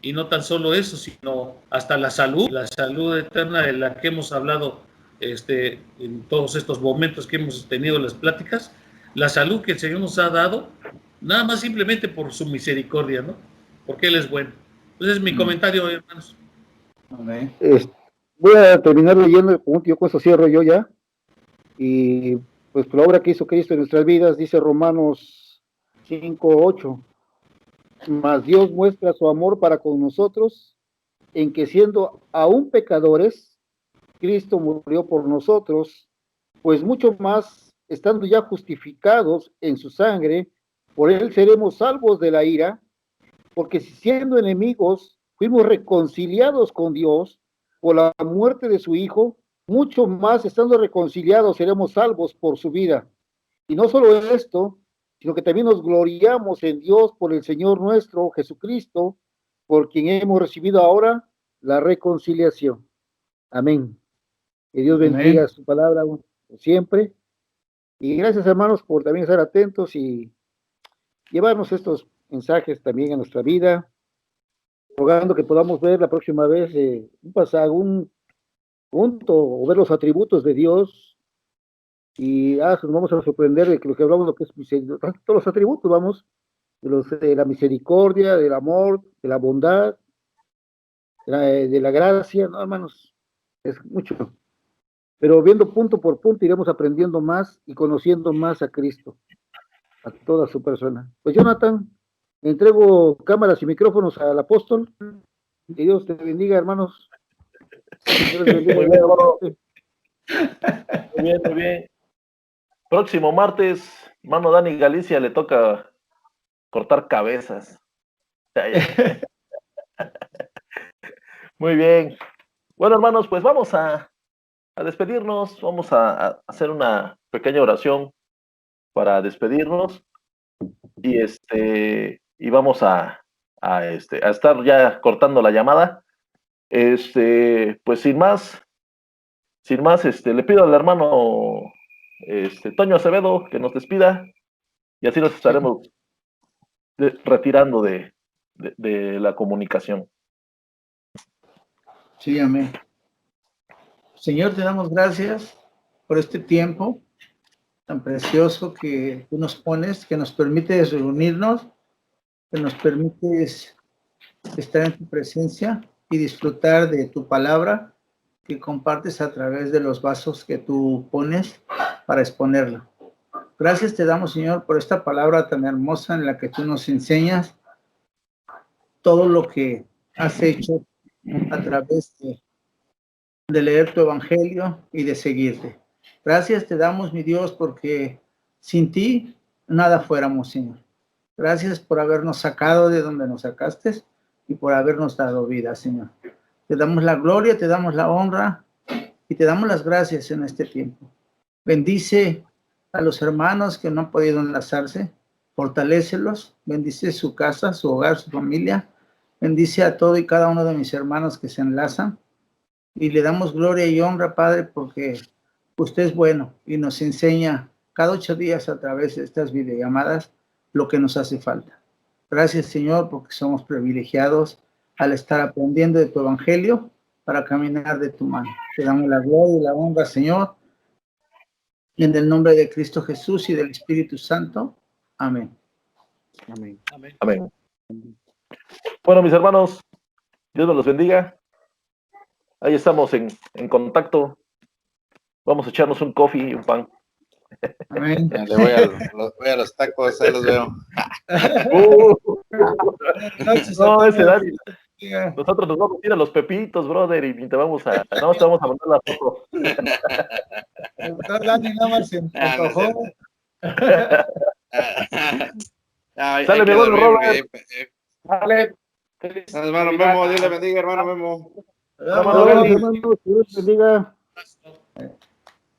Y no tan solo eso, sino hasta la salud eterna de la que hemos hablado en todos estos momentos que hemos tenido las pláticas, la salud que el Señor nos ha dado, nada más simplemente por su misericordia, ¿no? Porque Él es bueno. Entonces, mi comentario, hermanos. Okay. Voy a terminar leyendo el punto, yo con eso cierro yo ya. Y pues por la obra que hizo Cristo en nuestras vidas, dice Romanos 5:8. Mas Dios muestra su amor para con nosotros, en que siendo aún pecadores, Cristo murió por nosotros, pues mucho más, estando ya justificados en su sangre, por él seremos salvos de la ira, porque si siendo enemigos fuimos reconciliados con Dios por la muerte de su Hijo, mucho más estando reconciliados seremos salvos por su vida. Y no solo esto, sino que también nos gloriamos en Dios por el Señor nuestro Jesucristo, por quien hemos recibido ahora la reconciliación. Amén. Que Dios bendiga su palabra siempre. Y gracias, hermanos, por también estar atentos y llevarnos estos mensajes también a nuestra vida, rogando que podamos ver la próxima vez un pasaje, un punto, o ver los atributos de Dios, y nos vamos a sorprender de que lo que hablamos, lo que es misericordia, todos los atributos, vamos, de la misericordia, del amor, de la bondad, de la gracia, no, hermanos, es mucho. Pero viendo punto por punto iremos aprendiendo más y conociendo más a Cristo, a toda su persona. Pues Jonathan, entrego cámaras y micrófonos al apóstol. Que Dios te bendiga, hermanos. Dios les bendiga. Muy bien, hermano. Muy bien, muy bien. Próximo martes, hermano Dani Galicia le toca cortar cabezas. Muy bien. Bueno, hermanos, pues vamos a despedirnos. Vamos a hacer una pequeña oración para despedirnos. Y vamos a estar ya cortando la llamada. Pues sin más, le pido al hermano Toño Acevedo que nos despida y así nos estaremos retirando de la comunicación. Sí, amén. Señor, te damos gracias por este tiempo tan precioso que tú nos pones, que nos permites reunirnos, que nos permites estar en tu presencia y disfrutar de tu palabra que compartes a través de los vasos que tú pones para exponerla. Gracias te damos, Señor, por esta palabra tan hermosa en la que tú nos enseñas todo lo que has hecho a través de leer tu evangelio y de seguirte. Gracias te damos, mi Dios, porque sin ti nada fuéramos, Señor. Gracias por habernos sacado de donde nos sacaste y por habernos dado vida, Señor. Te damos la gloria, te damos la honra y te damos las gracias en este tiempo. Bendice a los hermanos que no han podido enlazarse, fortalécelos, bendice su casa, su hogar, su familia, bendice a todo y cada uno de mis hermanos que se enlazan y le damos gloria y honra, Padre, porque usted es bueno y nos enseña cada 8 días a través de estas videollamadas lo que nos hace falta. Gracias, Señor, porque somos privilegiados al estar aprendiendo de tu evangelio para caminar de tu mano. Te damos la gloria y la honra, Señor, en el nombre de Cristo Jesús y del Espíritu Santo. Amén. Amén. Amén. Amén. Bueno, mis hermanos, Dios me los bendiga. Ahí estamos en contacto. Vamos a echarnos un coffee y un pan. Amén. Le voy a los tacos, ahí los veo. No, ese Dani. Nosotros nos vamos a ir a los pepitos, brother, y te vamos a mandar la foto. Dani nada más se antojó. Sale mi hermano Robert. Dale. Hermano Memo, Dios le bendiga, hermano Memo. Hermano Hermanos, Dani. hermanos, Dios les bendiga.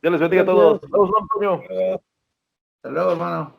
Dios les bendiga a todos. Vamos, Antonio. Hasta luego, hermano.